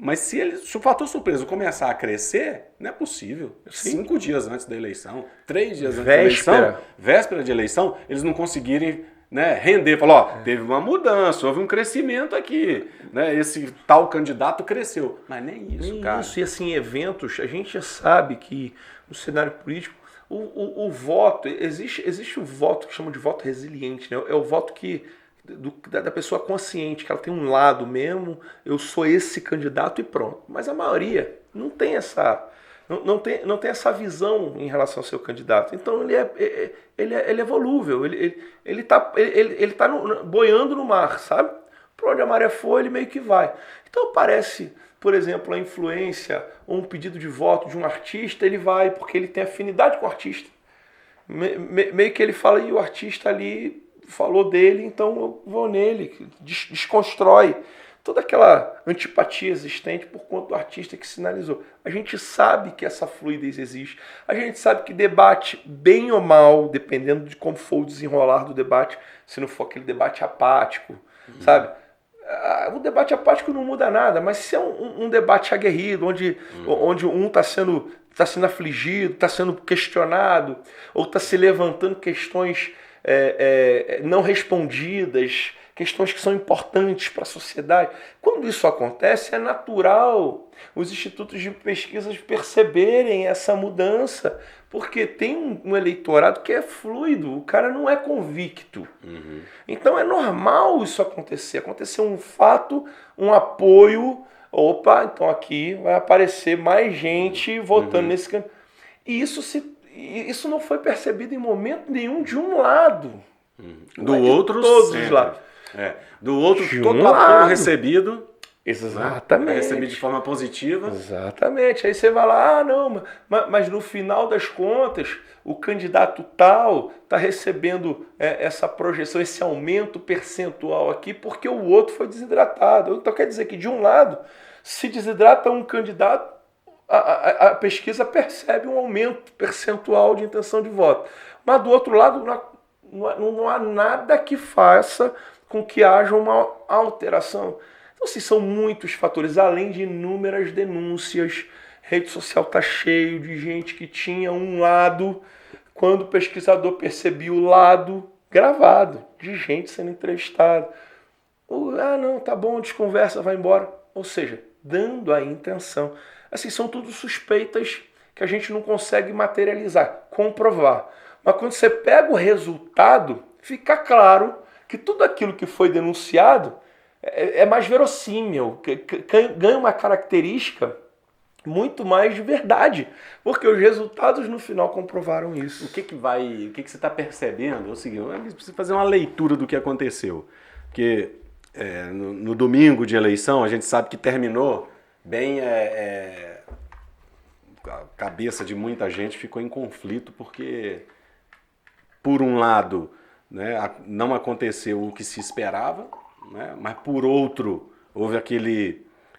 Mas se o fator surpresa começar a crescer, não é possível. Sim. 5 dias antes da eleição, 3 dias antes da eleição, véspera de eleição, eles não conseguirem, né, render. Falar, teve uma mudança, houve um crescimento aqui. Né, esse tal candidato cresceu. Mas nem isso, cara. Isso, e assim, eventos, a gente já sabe que no cenário político, o voto, existe o voto que chamam de voto resiliente, né? É o voto da pessoa consciente, que ela tem um lado mesmo, eu sou esse candidato e pronto. Mas a maioria não tem essa visão em relação ao seu candidato. Então ele é volúvel, ele tá boiando no mar, sabe? Por onde a maré for, ele meio que vai. Então parece, por exemplo, a influência ou um pedido de voto de um artista, ele vai porque ele tem afinidade com o artista. Meio que ele fala, e o artista ali falou dele, então eu vou nele, desconstrói toda aquela antipatia existente por conta do artista que sinalizou. A gente sabe que essa fluidez existe, a gente sabe que debate, bem ou mal, dependendo de como for o desenrolar do debate, se não for aquele debate apático, sabe? O debate apático não muda nada, mas se é um debate aguerrido, onde um está sendo afligido, está sendo questionado, ou está se levantando questões não respondidas, questões que são importantes para a sociedade. Quando isso acontece, é natural os institutos de pesquisa perceberem essa mudança, porque tem um eleitorado que é fluido, o cara não é convicto. Então é normal isso acontecer. Acontecer um fato, um apoio, opa, então aqui vai aparecer mais gente votando nesse candidato. E isso não foi percebido em momento nenhum de um lado. Do outro, todos os lados. Do outro, de todo um apoio lado recebido Exatamente. Vai receber de forma positiva. Exatamente. Aí você vai lá, não, mas no final das contas, o candidato tal está recebendo essa projeção, esse aumento percentual aqui, porque o outro foi desidratado. Então quer dizer que, de um lado, se desidrata um candidato, a pesquisa percebe um aumento percentual de intenção de voto. Mas do outro lado, não há nada que faça com que haja uma alteração. Então, assim, são muitos fatores, além de inúmeras denúncias. Rede social está cheio de gente que tinha um lado, quando o pesquisador percebia o lado gravado, de gente sendo entrevistada. Não, tá bom, desconversa, vai embora. Ou seja, dando a intenção. Assim, são tudo suspeitas que a gente não consegue materializar, comprovar. Mas quando você pega o resultado, fica claro que tudo aquilo que foi denunciado é mais verossímil, ganha uma característica muito mais de verdade, porque os resultados no final comprovaram isso. O que você está percebendo é o seguinte: eu preciso fazer uma leitura do que aconteceu. Porque no domingo de eleição a gente sabe que terminou bem, a cabeça de muita gente ficou em conflito, porque, por um lado, né, não aconteceu o que se esperava, né, mas por outro, houve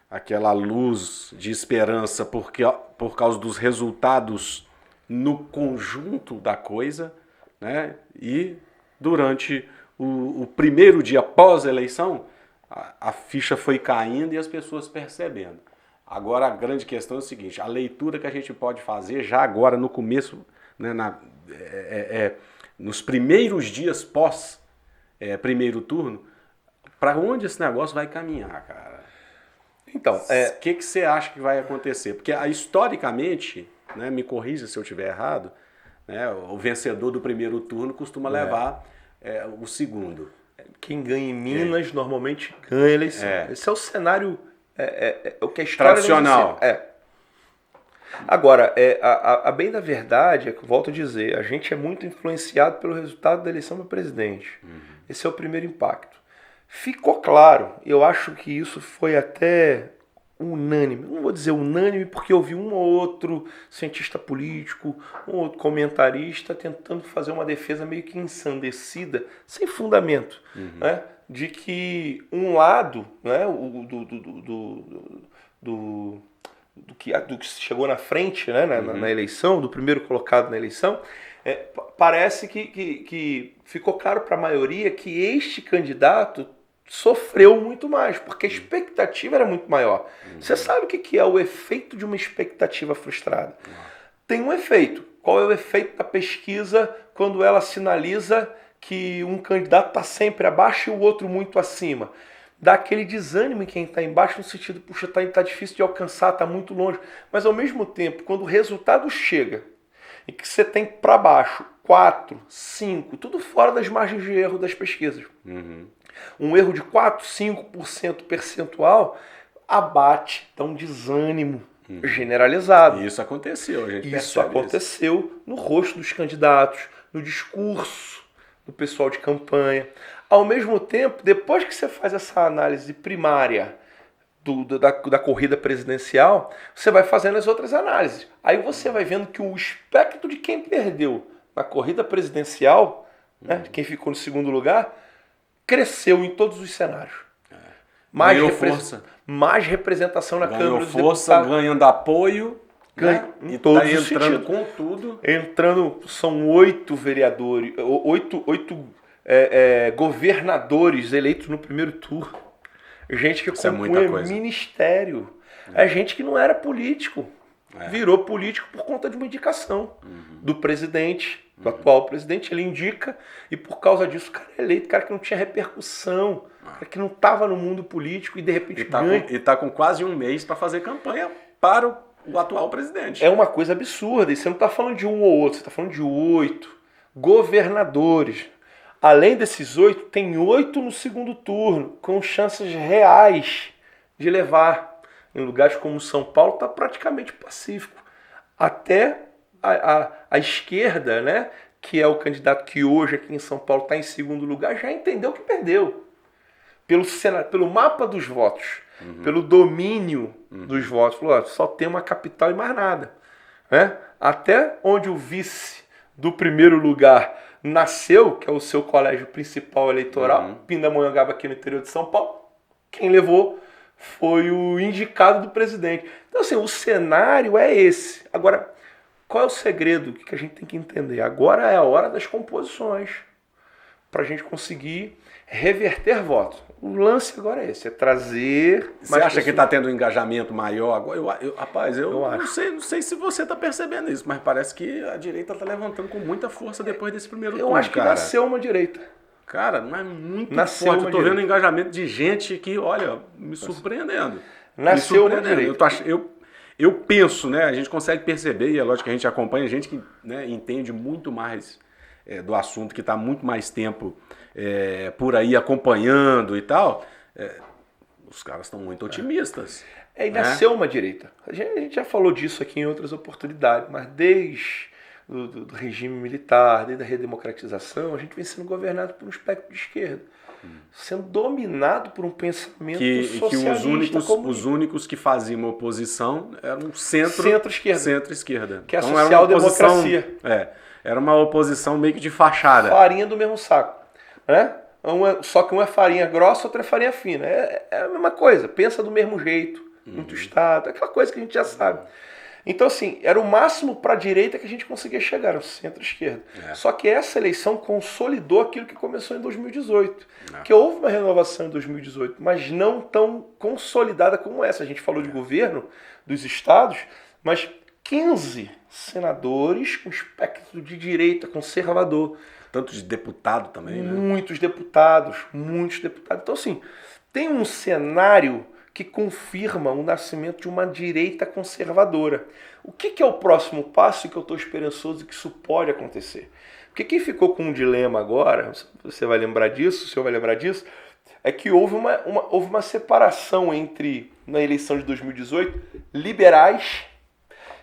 aquela luz de esperança por causa dos resultados no conjunto da coisa, né, e durante o primeiro dia pós-eleição, a ficha foi caindo e as pessoas percebendo. Agora a grande questão é o seguinte: a leitura que a gente pode fazer já agora no começo, né, nos primeiros dias pós primeiro turno, para onde esse negócio vai caminhar, cara? Então, o que você acha que vai acontecer? Porque historicamente, né, me corrija se eu estiver errado, né, o vencedor do primeiro turno costuma levar o segundo. Quem ganha em Minas normalmente ganha a eleição. Esse é o cenário, o que a história tradicional. Agora, a bem da verdade, é que eu volto a dizer, a gente é muito influenciado pelo resultado da eleição do presidente. Esse é o primeiro impacto. Ficou claro, eu acho que isso foi até unânime. Não vou dizer unânime porque eu vi um ou outro cientista político, um outro comentarista tentando fazer uma defesa meio que ensandecida, sem fundamento, né, de que um lado, né, do que chegou na frente, né, na eleição, do primeiro colocado na eleição, parece que ficou claro para a maioria que este candidato sofreu muito mais, porque a expectativa era muito maior. Você sabe o que é o efeito de uma expectativa frustrada? Tem um efeito. Qual é o efeito da pesquisa quando ela sinaliza que um candidato está sempre abaixo e o outro muito acima? Dá aquele desânimo em quem está embaixo, no sentido, puxa, tá difícil de alcançar, está muito longe. Mas ao mesmo tempo, quando o resultado chega e que você tem para baixo 4, 5, tudo fora das margens de erro das pesquisas. Um erro de 4, 5% percentual abate, dá um desânimo generalizado. Isso aconteceu, a gente percebe Isso aconteceu no rosto dos candidatos, no discurso do pessoal de campanha. Ao mesmo tempo, depois que você faz essa análise primária da corrida presidencial, você vai fazendo as outras análises. Aí você vai vendo que o espectro de quem perdeu na corrida presidencial, né, de quem ficou no segundo lugar, cresceu em todos os cenários. Ganhou força. Mais representação na Câmara dos Deputados. Ganhou força, ganhando apoio. Né? Em E todos tá os entrando sentidos. com tudo. São 8 vereadores, 8 governadores eleitos no primeiro turno. Gente que compunha ministério. É gente que não era político. Virou político por conta de uma indicação do presidente, do atual presidente. Ele indica e por causa disso o cara é eleito, cara que não tinha repercussão, cara que não estava no mundo político e de repente ganha. E tá com quase um mês para fazer campanha para o atual presidente. É uma coisa absurda. E você não está falando de um ou outro, você está falando de 8 governadores. Além desses 8, tem 8 no segundo turno, com chances reais de levar. Em lugares como São Paulo está praticamente pacífico. Até a esquerda, né, que é o candidato que hoje aqui em São Paulo está em segundo lugar, já entendeu que perdeu. Pelo mapa dos votos. pelo domínio dos votos. Falou, ó, só tem uma capital e mais nada. Né? Até onde o vice do primeiro lugar nasceu, que é o seu colégio principal eleitoral, Pindamonhangaba, aqui no interior de São Paulo, quem levou foi o indicado do presidente. Então, assim, o cenário é esse. Agora, qual é o segredo que a gente tem que entender? Agora é a hora das composições, para a gente conseguir reverter votos. O lance agora é esse, é trazer... Você acha que está tendo um engajamento maior agora? Rapaz, eu acho. Não sei se você está percebendo isso, mas parece que a direita está levantando com muita força depois desse primeiro turno, Eu acho que nasceu uma direita. Cara, não é muito Nasceu forte. uma Eu tô vendo direita. engajamento de gente que, olha, me surpreendendo. Nasceu Me surpreendendo. uma direita. Eu penso, né? A gente consegue perceber, e é lógico que a gente acompanha gente que, né, entende muito mais do assunto, que está muito mais tempo por aí acompanhando e tal. Os caras estão muito otimistas. E nasceu uma direita. A gente já falou disso aqui em outras oportunidades, mas desde do regime militar, desde a redemocratização, a gente vem sendo governado por um espectro de esquerda, sendo dominado por um pensamento socialista. Que os únicos que faziam oposição eram centro-esquerda. Centro-esquerda. Que é a social-democracia. Era uma oposição meio que de fachada. Farinha do mesmo saco. Né? Só que um é farinha grossa, outro é farinha fina. É a mesma coisa, pensa do mesmo jeito, muito Estado, aquela coisa que a gente já sabe. Então, assim, era o máximo para a direita que a gente conseguia chegar, o centro-esquerda. Só que essa eleição consolidou aquilo que começou em 2018. Que houve uma renovação em 2018, mas não tão consolidada como essa. A gente falou de governo dos estados, mas 15 senadores com espectro de direita, conservador. Tanto de deputado também, né? Muitos deputados. Então, assim, tem um cenário que confirma o nascimento de uma direita conservadora. O que é o próximo passo que eu estou esperançoso que isso pode acontecer? Porque quem ficou com um dilema agora, você vai lembrar disso, o senhor vai lembrar disso, é que houve uma separação entre, na eleição de 2018, liberais.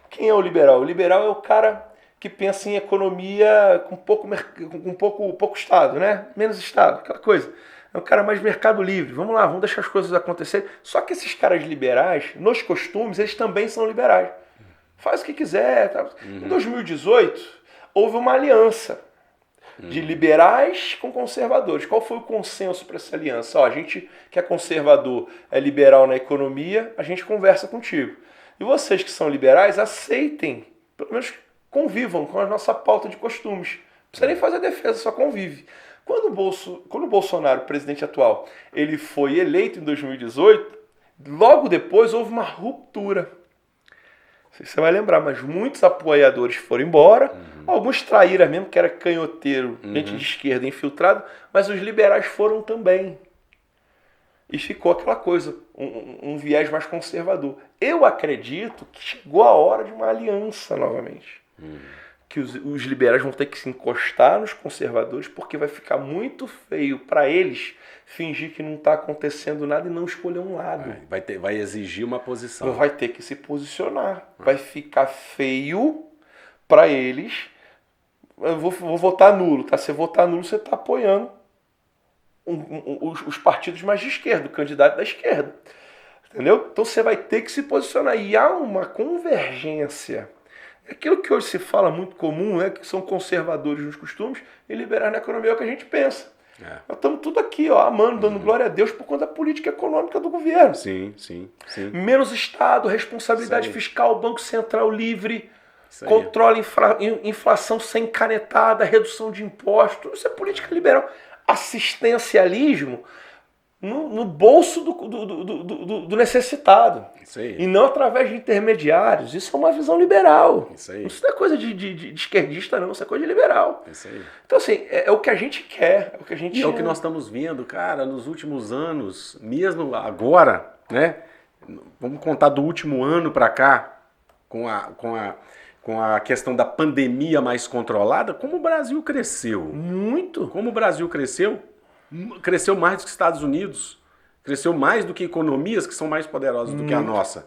Quem é o liberal? O liberal é o cara que pensa em economia com pouco Estado, né? Menos Estado, aquela coisa. É um cara mais mercado livre. Vamos lá, vamos deixar as coisas acontecerem. Só que esses caras liberais, nos costumes, eles também são liberais. Faz o que quiser. Tá? Em 2018, houve uma aliança de liberais com conservadores. Qual foi o consenso para essa aliança? Ó, a gente que é conservador, é liberal na economia, a gente conversa contigo. E vocês que são liberais, aceitem, pelo menos convivam com a nossa pauta de costumes. Não precisa nem fazer defesa, só convive. Quando o Bolsonaro, o presidente atual, ele foi eleito em 2018, logo depois houve uma ruptura. Não sei se você vai lembrar, mas muitos apoiadores foram embora, alguns traíram mesmo, que era canhoteiro, gente de esquerda infiltrado, mas os liberais foram também. E ficou aquela coisa, um viés mais conservador. Eu acredito que chegou a hora de uma aliança novamente. Que os liberais vão ter que se encostar nos conservadores, porque vai ficar muito feio para eles fingir que não está acontecendo nada e não escolher um lado. Vai exigir uma posição. Vai ter que se posicionar. Vai ficar feio para eles. Eu vou votar nulo, tá? Se votar nulo, você está apoiando os partidos mais de esquerda, o candidato da esquerda. Entendeu? Então você vai ter que se posicionar. E há uma convergência. Aquilo que hoje se fala muito comum, né, que são conservadores nos costumes e liberais na economia, é o que a gente pensa. Nós estamos tudo aqui, ó, amando, dando glória a Deus por conta da política econômica do governo. Sim. Menos Estado, responsabilidade fiscal, Banco Central livre, controle inflação sem canetada, redução de impostos. Isso é política liberal. Assistencialismo no bolso do necessitado. E não através de intermediários. Isso é uma visão liberal. Isso não é coisa de esquerdista, não. Isso é coisa de liberal. Então, assim, é o que a gente quer. É o que a gente... E é o que nós estamos vendo, cara, nos últimos anos, mesmo agora, né? Vamos contar do último ano para cá, com a questão da pandemia mais controlada, como o Brasil cresceu. Muito. Como o Brasil cresceu mais do que os Estados Unidos, cresceu mais do que economias que são mais poderosas do que a nossa.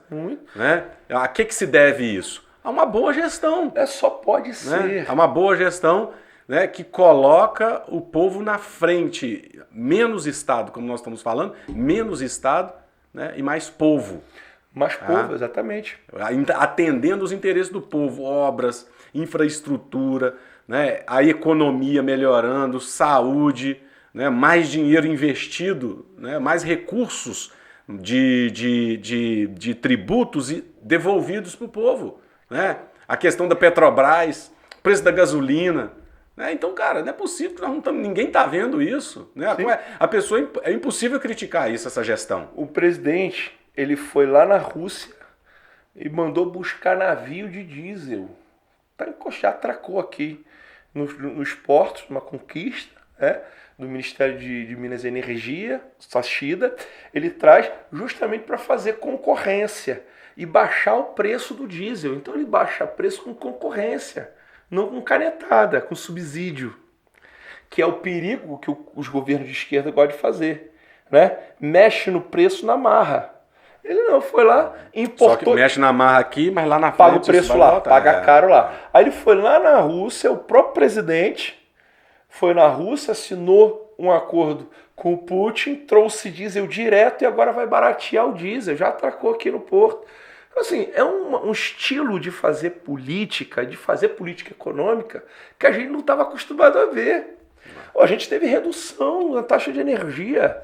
Né? A que se deve isso? A uma boa gestão. Só pode ser. A uma boa gestão, né, que coloca o povo na frente. Menos Estado, como nós estamos falando, menos Estado, né, e mais povo. Mais povo, exatamente. Atendendo os interesses do povo, obras, infraestrutura, né, a economia melhorando, saúde, né, mais dinheiro investido, né, mais recursos de tributos devolvidos para o povo. Né? A questão da Petrobras, preço da gasolina. Né? Então, cara, não é possível, ninguém está vendo isso. Né? A pessoa, é impossível criticar isso, essa gestão. O presidente, ele foi lá na Rússia e mandou buscar navio de diesel. Tá encostado, atracou aqui nos portos, uma conquista, né, do Ministério de Minas e Energia, Sachida. Ele traz justamente para fazer concorrência e baixar o preço do diesel. Então ele baixa o preço com concorrência, não com canetada, com subsídio, que é o perigo que os governos de esquerda gostam de fazer. Né? Mexe no preço na marra. Ele não, foi lá, importou... Só que mexe na marra aqui, mas lá na frente... Paga o preço lá, paga caro lá. Aí ele foi lá na Rússia, o próprio presidente foi na Rússia, assinou um acordo com o Putin, trouxe diesel direto e agora vai baratear o diesel, já atracou aqui no porto. Assim, é um estilo de fazer política econômica, que a gente não estava acostumado a ver. A gente teve redução na taxa de energia.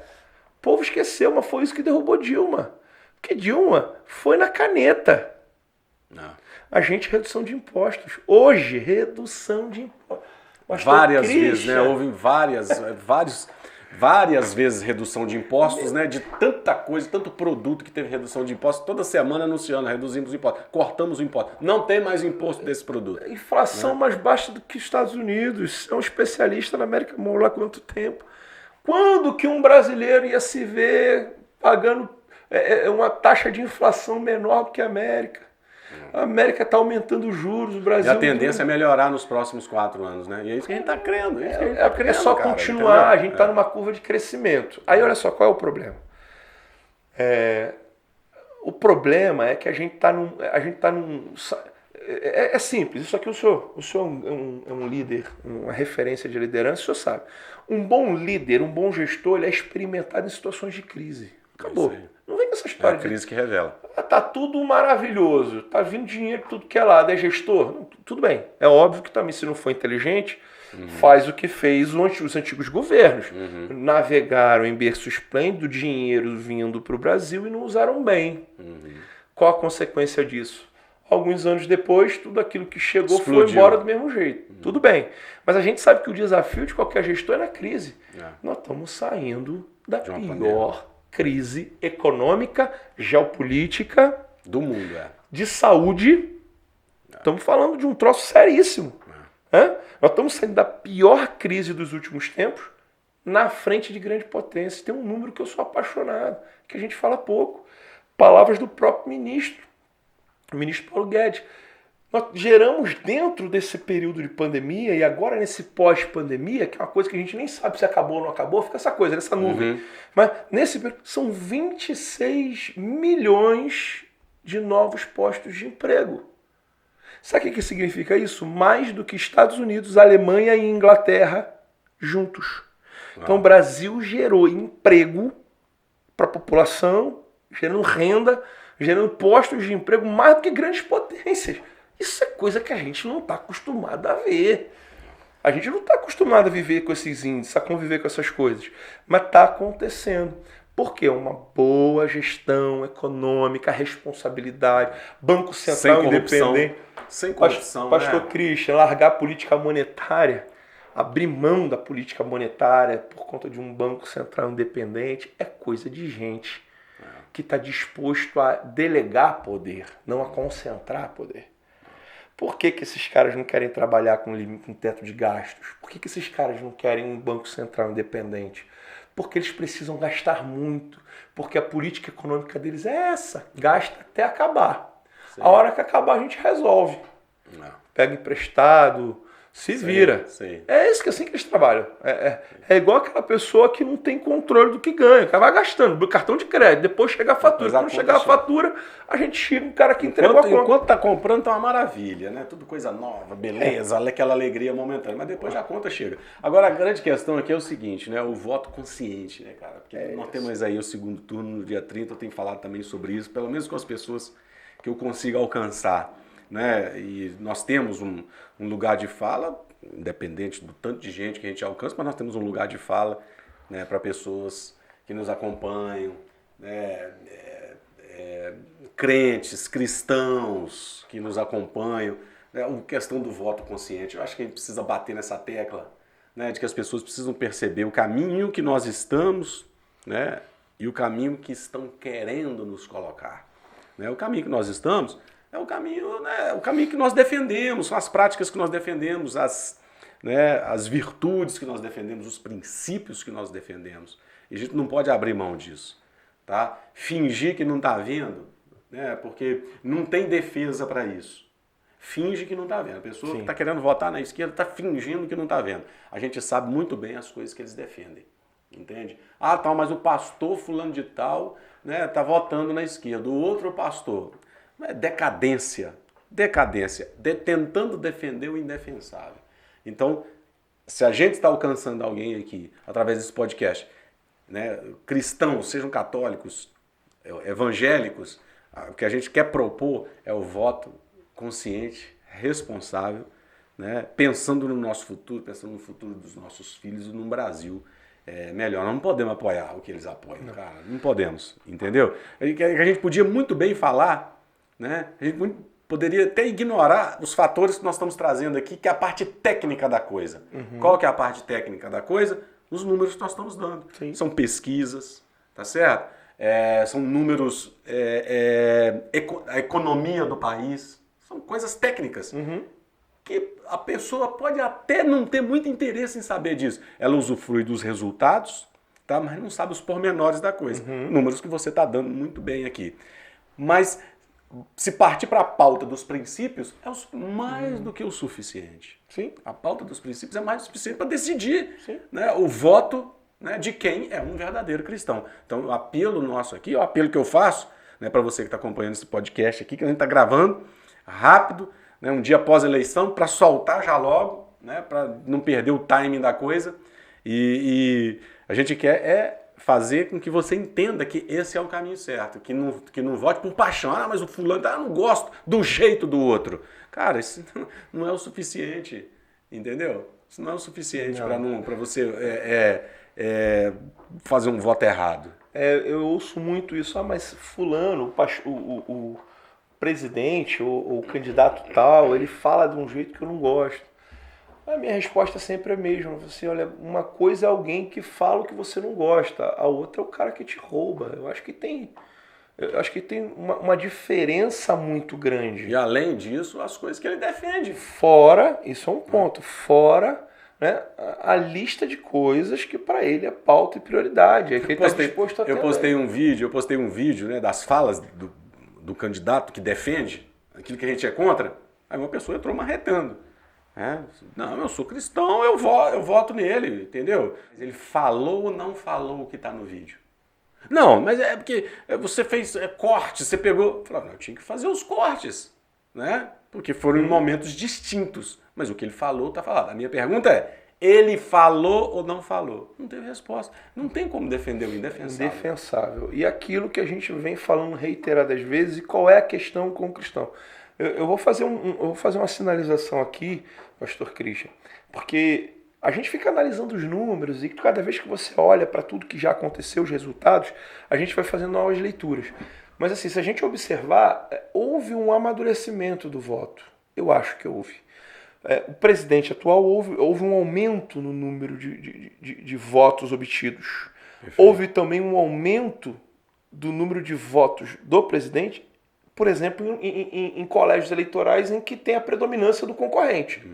O povo esqueceu, mas foi isso que derrubou Dilma. Porque Dilma foi na caneta. Não. A gente, redução de impostos. Hoje, redução de impostos. Várias vezes, né? Houve várias vezes redução de impostos, né? De tanta coisa, tanto produto que teve redução de impostos. Toda semana anunciando, reduzimos o imposto, cortamos o imposto. Não tem mais imposto desse produto. Inflação mais baixa do que os Estados Unidos. É um especialista na América, morou lá há quanto tempo. Quando que um brasileiro ia se ver pagando uma taxa de inflação menor do que a América? A América está aumentando os juros, o Brasil... E a tendência é melhorar nos próximos 4 anos, né? E é isso que a gente está crendo. É só continuar, a gente está numa curva de crescimento. Aí olha só, qual é o problema? O problema é que a gente está num... É simples, isso aqui o senhor é um líder, uma referência de liderança, o senhor sabe. Um bom líder, um bom gestor, ele é experimentado em situações de crise. Acabou. Não vem com essa história. É a crise que revela. Tá tudo maravilhoso, tá vindo dinheiro de tudo que é lado, é gestor. Não, tudo bem. É óbvio que também, se não for inteligente, faz o que fez os antigos governos. Navegaram em berço esplêndido, dinheiro vindo para o Brasil e não usaram bem. Qual a consequência disso? Alguns anos depois, tudo aquilo que chegou Explodiu. Foi embora do mesmo jeito. Tudo bem. Mas a gente sabe que o desafio de qualquer gestor é na crise. Nós estamos saindo da pior crise econômica, geopolítica, do mundo, de saúde. Estamos falando de um troço seríssimo. Nós estamos saindo da pior crise dos últimos tempos na frente de grande potência. Tem um número que eu sou apaixonado, que a gente fala pouco. Palavras do próprio ministro, o ministro Paulo Guedes. Nós geramos dentro desse período de pandemia e agora nesse pós-pandemia, que é uma coisa que a gente nem sabe se acabou ou não acabou, fica essa coisa, nessa nuvem. Mas nesse período são 26 milhões de novos postos de emprego. Sabe o que significa isso? Mais do que Estados Unidos, Alemanha e Inglaterra juntos. Então o Brasil gerou emprego para a população, gerando renda, gerando postos de emprego mais do que grandes potências. Isso é coisa que a gente não está acostumado a ver. A gente não está acostumado a viver com esses índices, a conviver com essas coisas. Mas está acontecendo. Por quê? Uma boa gestão econômica, responsabilidade, Banco Central independente. Sem corrupção. Pastor Christian, largar a política monetária, abrir mão da política monetária por conta de um Banco Central independente, é coisa de gente que está disposto a delegar poder, não a concentrar poder. Por que esses caras não querem trabalhar com teto de gastos? Por que esses caras não querem um Banco Central independente? Porque eles precisam gastar muito. Porque a política econômica deles é essa. Gasta até acabar. Sim. A hora que acabar a gente resolve. Pega emprestado, Se vira. Sei. É isso que assim que eles trabalham. É igual aquela pessoa que não tem controle do que ganha. O cara vai gastando, cartão de crédito, depois chega a fatura. Depois a Quando conta chegar a chega. fatura, a gente xinga o cara que entregou a conta. Enquanto tá comprando, tá uma maravilha, né? Tudo coisa nova, beleza, aquela alegria momentânea, mas depois a conta chega. Agora, a grande questão aqui é o seguinte, né? O voto consciente, né, cara? Porque nós temos aí o segundo turno no dia 30, eu tenho falado também sobre isso, pelo menos com as pessoas que eu consigo alcançar, né? E nós temos um lugar de fala, independente do tanto de gente que a gente alcança, mas nós temos um lugar de fala, né, para pessoas que nos acompanham, né, crentes, cristãos que nos acompanham, né, a questão do voto consciente. Eu acho que a gente precisa bater nessa tecla, né, de que as pessoas precisam perceber o caminho que nós estamos, né, e o caminho que estão querendo nos colocar. Né? O caminho que nós estamos é o caminho, né, o caminho que nós defendemos, são as práticas que nós defendemos, as virtudes que nós defendemos, os princípios que nós defendemos. E a gente não pode abrir mão disso. Tá? Fingir que não está vendo, né, porque não tem defesa para isso. Finge que não está vendo. A pessoa que está querendo votar na esquerda está fingindo que não está vendo. A gente sabe muito bem as coisas que eles defendem. Entende? Ah, tá, mas o pastor fulano de tal, né, tá votando na esquerda. O outro pastor... É decadência, tentando defender o indefensável. Então, se a gente está alcançando alguém aqui, através desse podcast, né, cristãos, sejam católicos, evangélicos, o que a gente quer propor é o voto consciente, responsável, né, pensando no nosso futuro, pensando no futuro dos nossos filhos e no Brasil melhor. Nós não podemos apoiar o que eles apoiam, cara. Não podemos, entendeu? A gente podia muito bem falar... Né? A gente poderia até ignorar os fatores que nós estamos trazendo aqui, que é a parte técnica da coisa. Qual que é a parte técnica da coisa? Os números que nós estamos dando. Sim. São pesquisas, tá certo? São números, a economia do país, são coisas técnicas. Que a pessoa pode até não ter muito interesse em saber disso. Ela usufrui dos resultados, tá? Mas não sabe os pormenores da coisa. Números que você está dando muito bem aqui. Mas... se partir para a pauta dos princípios, é mais do que o suficiente. Sim. A pauta dos princípios é mais do que o suficiente para decidir, né, o voto, né, de quem é um verdadeiro cristão. Então, o apelo nosso aqui, o apelo que eu faço, né, para você que está acompanhando esse podcast aqui, que a gente está gravando rápido, né, um dia após a eleição, para soltar já logo, né, para não perder o timing da coisa. E a gente quer fazer com que você entenda que esse é o caminho certo, que não vote por paixão. Ah, mas o fulano, eu não gosto do jeito do outro. Cara, isso não é o suficiente, entendeu? Isso não é o suficiente para você fazer um voto errado. Eu ouço muito isso, mas fulano, o presidente, o candidato tal, ele fala de um jeito que eu não gosto. A minha resposta sempre é a mesma. Você, olha, uma coisa é alguém que fala o que você não gosta, a outra é o cara que te rouba. Eu acho que tem uma diferença muito grande. E além disso, as coisas que ele defende. Fora, isso é um ponto, fora, né, a lista de coisas que para ele é pauta e prioridade. É que ele está disposto a ter. Eu postei um vídeo, né, das falas do candidato que defende aquilo que a gente é contra. Aí uma pessoa entrou marretando. Não, eu sou cristão, eu voto nele, entendeu? Ele falou ou não falou o que está no vídeo? Não, mas é porque você fez cortes, você pegou... Eu tinha que fazer os cortes, né? Porque foram em momentos distintos. Mas o que ele falou, está falado. A minha pergunta é, ele falou ou não falou? Não teve resposta. Não tem como defender o indefensável. Indefensável. E aquilo que a gente vem falando reiteradas vezes, e qual é a questão com o cristão? Eu vou fazer uma sinalização aqui, pastor Christian, porque a gente fica analisando os números e cada vez que você olha para tudo que já aconteceu, os resultados, a gente vai fazendo novas leituras. Mas assim, se a gente observar, houve um amadurecimento do voto. Eu acho que houve. O presidente atual, houve um aumento no número de votos obtidos. Perfeito. Houve também um aumento do número de votos do presidente, por exemplo, em colégios eleitorais em que tem a predominância do concorrente.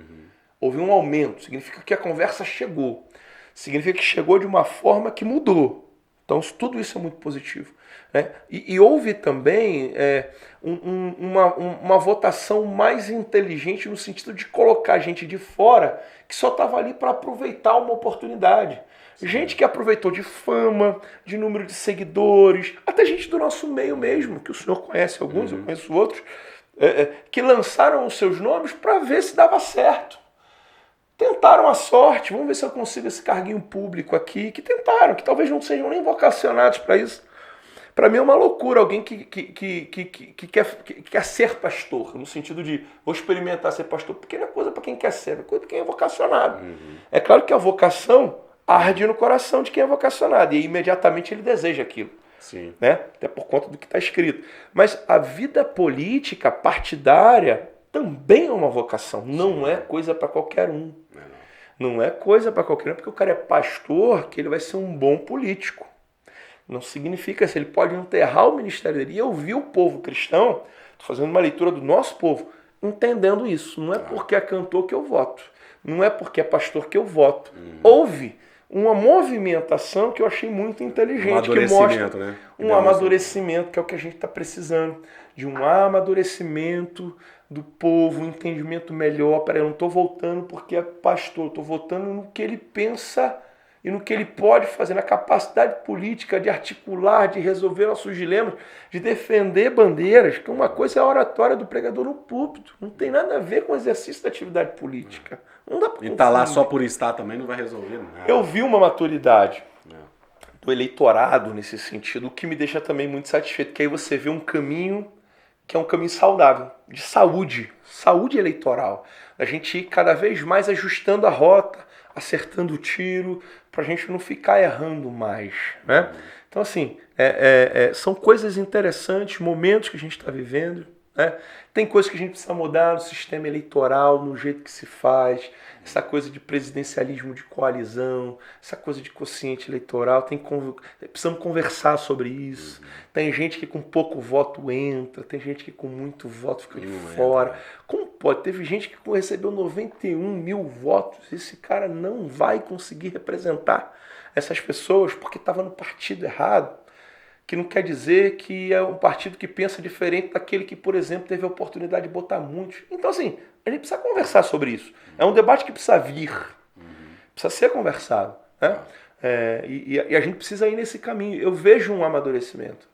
Houve um aumento, significa que a conversa chegou. Significa que chegou de uma forma que mudou. Então tudo isso é muito positivo. Né? E houve também uma votação mais inteligente no sentido de colocar gente de fora que só estava ali para aproveitar uma oportunidade. Gente que aproveitou de fama, de número de seguidores, até gente do nosso meio mesmo, que o senhor conhece alguns, eu conheço outros, que lançaram os seus nomes para ver se dava certo. Tentaram a sorte, vamos ver se eu consigo esse carguinho público aqui, que tentaram, que talvez não sejam nem vocacionados para isso. Para mim é uma loucura alguém que quer ser pastor, no sentido de vou experimentar ser pastor, porque não é coisa para quem quer ser, é coisa para quem é vocacionado. É claro que a vocação arde no coração de quem é vocacionado, e imediatamente ele deseja aquilo. Sim. Né? Até por conta do que está escrito. Mas a vida política, partidária, também é uma vocação. Não é coisa para qualquer um. Não é coisa para qualquer um, porque o cara é pastor, que ele vai ser um bom político. Não significa isso. Ele pode enterrar o ministério dele. E eu vi o povo cristão, estou fazendo uma leitura do nosso povo, entendendo isso. Não é porque é cantor que eu voto. Não é porque é pastor que eu voto. Houve uma movimentação que eu achei muito inteligente, que mostra um amadurecimento, que é o que a gente está precisando, de um amadurecimento do povo, um entendimento melhor. Peraí, eu não estou votando porque é pastor, estou votando no que ele pensa e no que ele pode fazer, na capacidade política de articular, de resolver nossos dilemas, de defender bandeiras, que uma coisa é a oratória do pregador no púlpito, não tem nada a ver com o exercício da atividade política. Não dá pra e tá lá só por estar também não vai resolver nada. Eu vi uma maturidade do eleitorado nesse sentido, o que me deixa também muito satisfeito, que aí você vê um caminho que é um caminho saudável, de saúde eleitoral. A gente ir cada vez mais ajustando a rota, acertando o tiro, para a gente não ficar errando mais. Né? Então, assim, são coisas interessantes, momentos que a gente está vivendo. Né? Tem coisas que a gente precisa mudar no sistema eleitoral, no jeito que se faz, essa coisa de presidencialismo de coalizão, essa coisa de quociente eleitoral, precisamos conversar sobre isso. Tem gente que com pouco voto entra, tem gente que com muito voto fica de fora. Como pode? Teve gente que recebeu 91 mil votos, esse cara não vai conseguir representar essas pessoas porque estava no partido errado. Que não quer dizer que é um partido que pensa diferente daquele que, por exemplo, teve a oportunidade de botar muitos. Então, assim, a gente precisa conversar sobre isso. É um debate que precisa vir, precisa ser conversado. Né? E a gente precisa ir nesse caminho. Eu vejo um amadurecimento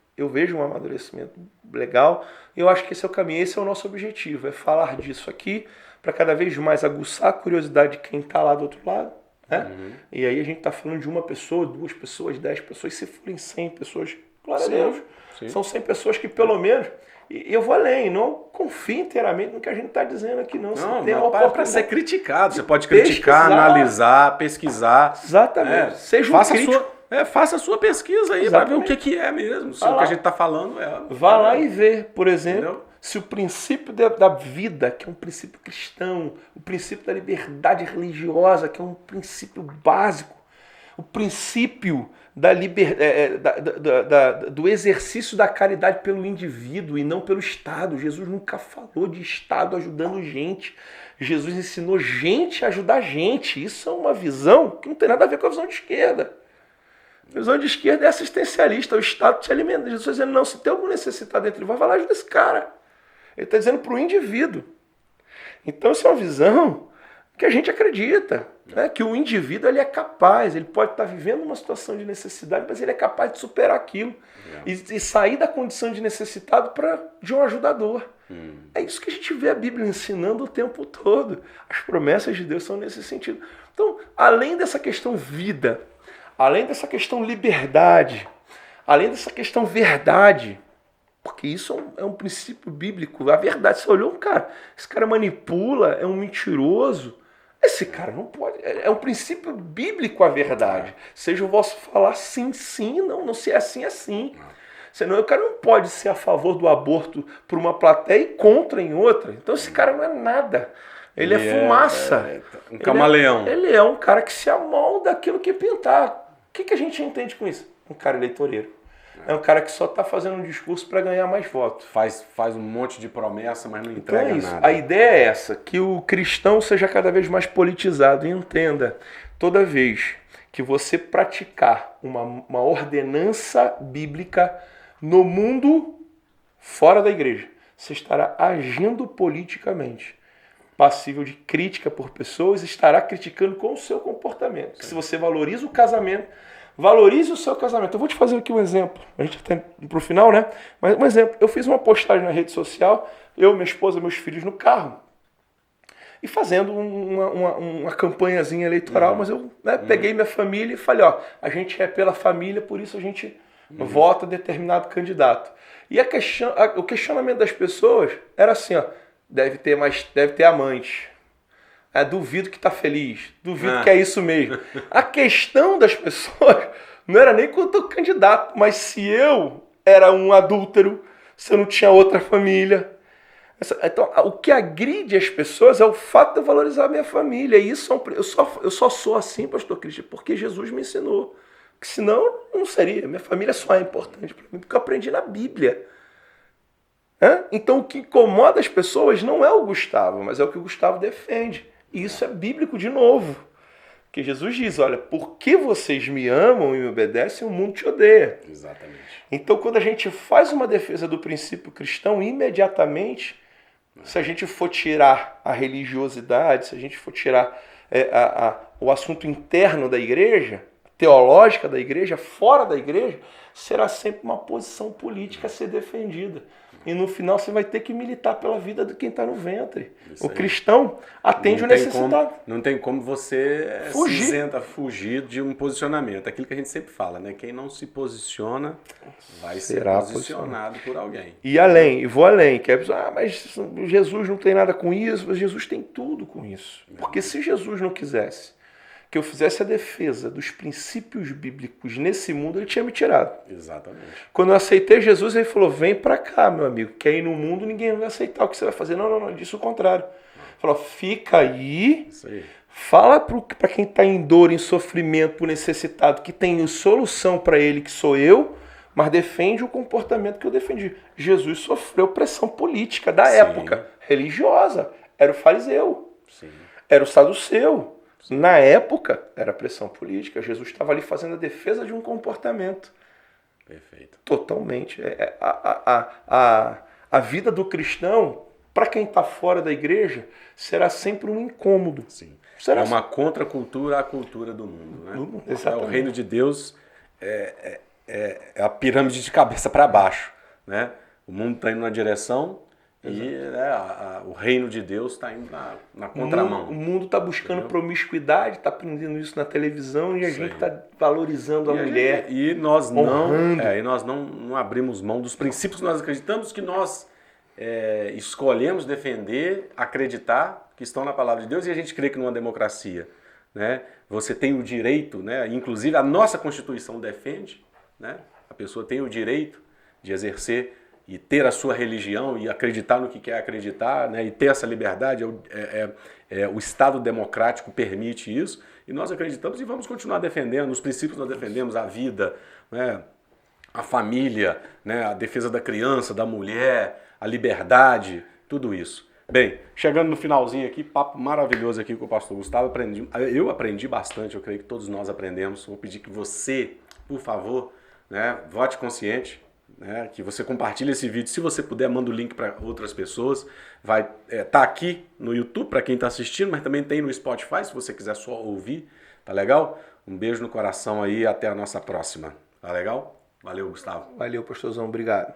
legal. Eu acho que esse é o caminho, esse é o nosso objetivo, é falar disso aqui para cada vez mais aguçar a curiosidade de quem está lá do outro lado. Né? E aí a gente está falando de uma pessoa, 2 pessoas, 10 pessoas, se forem 100 pessoas... Glória a Deus. Sim. São 100 pessoas que, pelo menos, e eu vou além, não confio inteiramente no que a gente está dizendo aqui, não. Não para ser criticado. Você pode criticar, analisar, pesquisar. Exatamente. Seja um crítico. Faça a sua pesquisa aí, vai ver o que é mesmo. Se o que a gente está falando Vá lá e vê, por exemplo, se o princípio da vida, que é um princípio cristão, o princípio da liberdade religiosa, que é um princípio básico, o princípio do exercício da caridade pelo indivíduo e não pelo Estado. Jesus nunca falou de Estado ajudando gente. Jesus ensinou gente a ajudar gente. Isso é uma visão que não tem nada a ver com a visão de esquerda. A visão de esquerda é assistencialista. O Estado te alimenta. Jesus está dizendo, não, se tem algum necessitado entre vós, vai lá e ajuda esse cara. Ele está dizendo para o indivíduo. Então, essa é uma visão que a gente acredita. Né? Que o indivíduo ele é capaz, ele pode estar vivendo uma situação de necessidade, mas ele é capaz de superar aquilo e sair da condição de necessitado de um ajudador. É isso que a gente vê a Bíblia ensinando o tempo todo. As promessas de Deus são nesse sentido. Então, além dessa questão vida, além dessa questão liberdade, além dessa questão verdade, porque isso é um princípio bíblico, a verdade. Você olhou, esse cara manipula, é um mentiroso. Esse cara não pode. É um princípio bíblico a verdade. Seja o vosso falar sim, sim, não se é assim, é sim. Senão o cara não pode ser a favor do aborto por uma plateia e contra em outra. Então esse cara não é nada. Ele é fumaça. Um camaleão. Ele é um cara que se amolda daquilo que pintar. O que a gente entende com isso? Um cara eleitoreiro. É um cara que só está fazendo um discurso para ganhar mais votos. Faz um monte de promessa, mas não entrega nada. A ideia é essa, que o cristão seja cada vez mais politizado e entenda, toda vez que você praticar uma ordenança bíblica no mundo fora da igreja, você estará agindo politicamente, passível de crítica por pessoas, estará criticando com o seu comportamento. Se você valoriza o casamento, valorize o seu casamento. Eu vou te fazer aqui um exemplo. A gente está pro final, né? Mas um exemplo. Eu fiz uma postagem na rede social, eu, minha esposa, meus filhos no carro, e fazendo uma campanhazinha eleitoral, mas eu peguei minha família e falei, ó, a gente é pela família, por isso a gente vota determinado candidato. E o questionamento das pessoas era assim, ó, deve ter amante. Duvido que tá feliz, duvido que é isso mesmo. A questão das pessoas não era nem quanto ao candidato, mas se eu era um adúltero, se eu não tinha outra família. Então, o que agride as pessoas é o fato de eu valorizar a minha família. E isso eu só sou assim, pastor Cristian, porque Jesus me ensinou. Porque senão não seria. Minha família só é importante para mim, porque eu aprendi na Bíblia. Então o que incomoda as pessoas não é o Gustavo, mas é o que o Gustavo defende. E isso é bíblico de novo. Porque Jesus diz, olha, porque vocês me amam e me obedecem, o mundo te odeia. Exatamente. Então quando a gente faz uma defesa do princípio cristão, imediatamente, se a gente for tirar a religiosidade, se a gente for tirar o assunto interno da igreja, teológica da igreja, fora da igreja, será sempre uma posição política a ser defendida. E no final você vai ter que militar pela vida de quem está no ventre. O cristão atende o necessitado. Não tem como você fugir de um posicionamento. Aquilo que a gente sempre fala, né? Quem não se posiciona vai ser posicionado por alguém. E vou além. Que a pessoa, mas Jesus não tem nada com isso. Mas Jesus tem tudo com isso. Porque se Jesus não quisesse que eu fizesse a defesa dos princípios bíblicos nesse mundo, ele tinha me tirado. Exatamente. Quando eu aceitei Jesus, ele falou, vem pra cá, meu amigo, que aí no mundo ninguém vai aceitar o que você vai fazer. Não, disse o contrário. Ele falou, fica aí, fala pra quem está em dor, em sofrimento, por necessitado, que tem solução para ele, que sou eu, mas defende o comportamento que eu defendi. Jesus sofreu pressão política da época, religiosa. Era o fariseu, era o saduceu. Na época, era pressão política. Jesus estava ali fazendo a defesa de um comportamento. Perfeito. Totalmente. A vida do cristão, para quem está fora da igreja, será sempre um incômodo. Sim. Será uma contracultura à cultura do mundo. Né? Exatamente. O reino de Deus é a pirâmide de cabeça para baixo. Né? O mundo está indo na direção... E o reino de Deus está indo na contramão. O mundo está buscando promiscuidade, está aprendendo isso na televisão e a gente está valorizando a mulher. E nós não abrimos mão dos princípios que nós acreditamos, que nós escolhemos defender, acreditar, que estão na palavra de Deus, e a gente crê que numa democracia, né, você tem o direito, né, inclusive a nossa Constituição defende, né, a pessoa tem o direito de exercer e ter a sua religião e acreditar no que quer acreditar, né, e ter essa liberdade, o Estado democrático permite isso, e nós acreditamos e vamos continuar defendendo, os princípios nós defendemos, a vida, né, a família, né, a defesa da criança, da mulher, a liberdade, tudo isso. Bem, chegando no finalzinho aqui, papo maravilhoso aqui com o pastor Gustavo, eu aprendi bastante, eu creio que todos nós aprendemos, vou pedir que você, por favor, né, vote consciente, né, que você compartilhe esse vídeo, se você puder, manda o link para outras pessoas, vai tá aqui no YouTube para quem está assistindo, mas também tem no Spotify, se você quiser só ouvir, tá legal? Um beijo no coração aí, até a nossa próxima, tá legal? Valeu, Gustavo. Valeu, pastorzão, obrigado.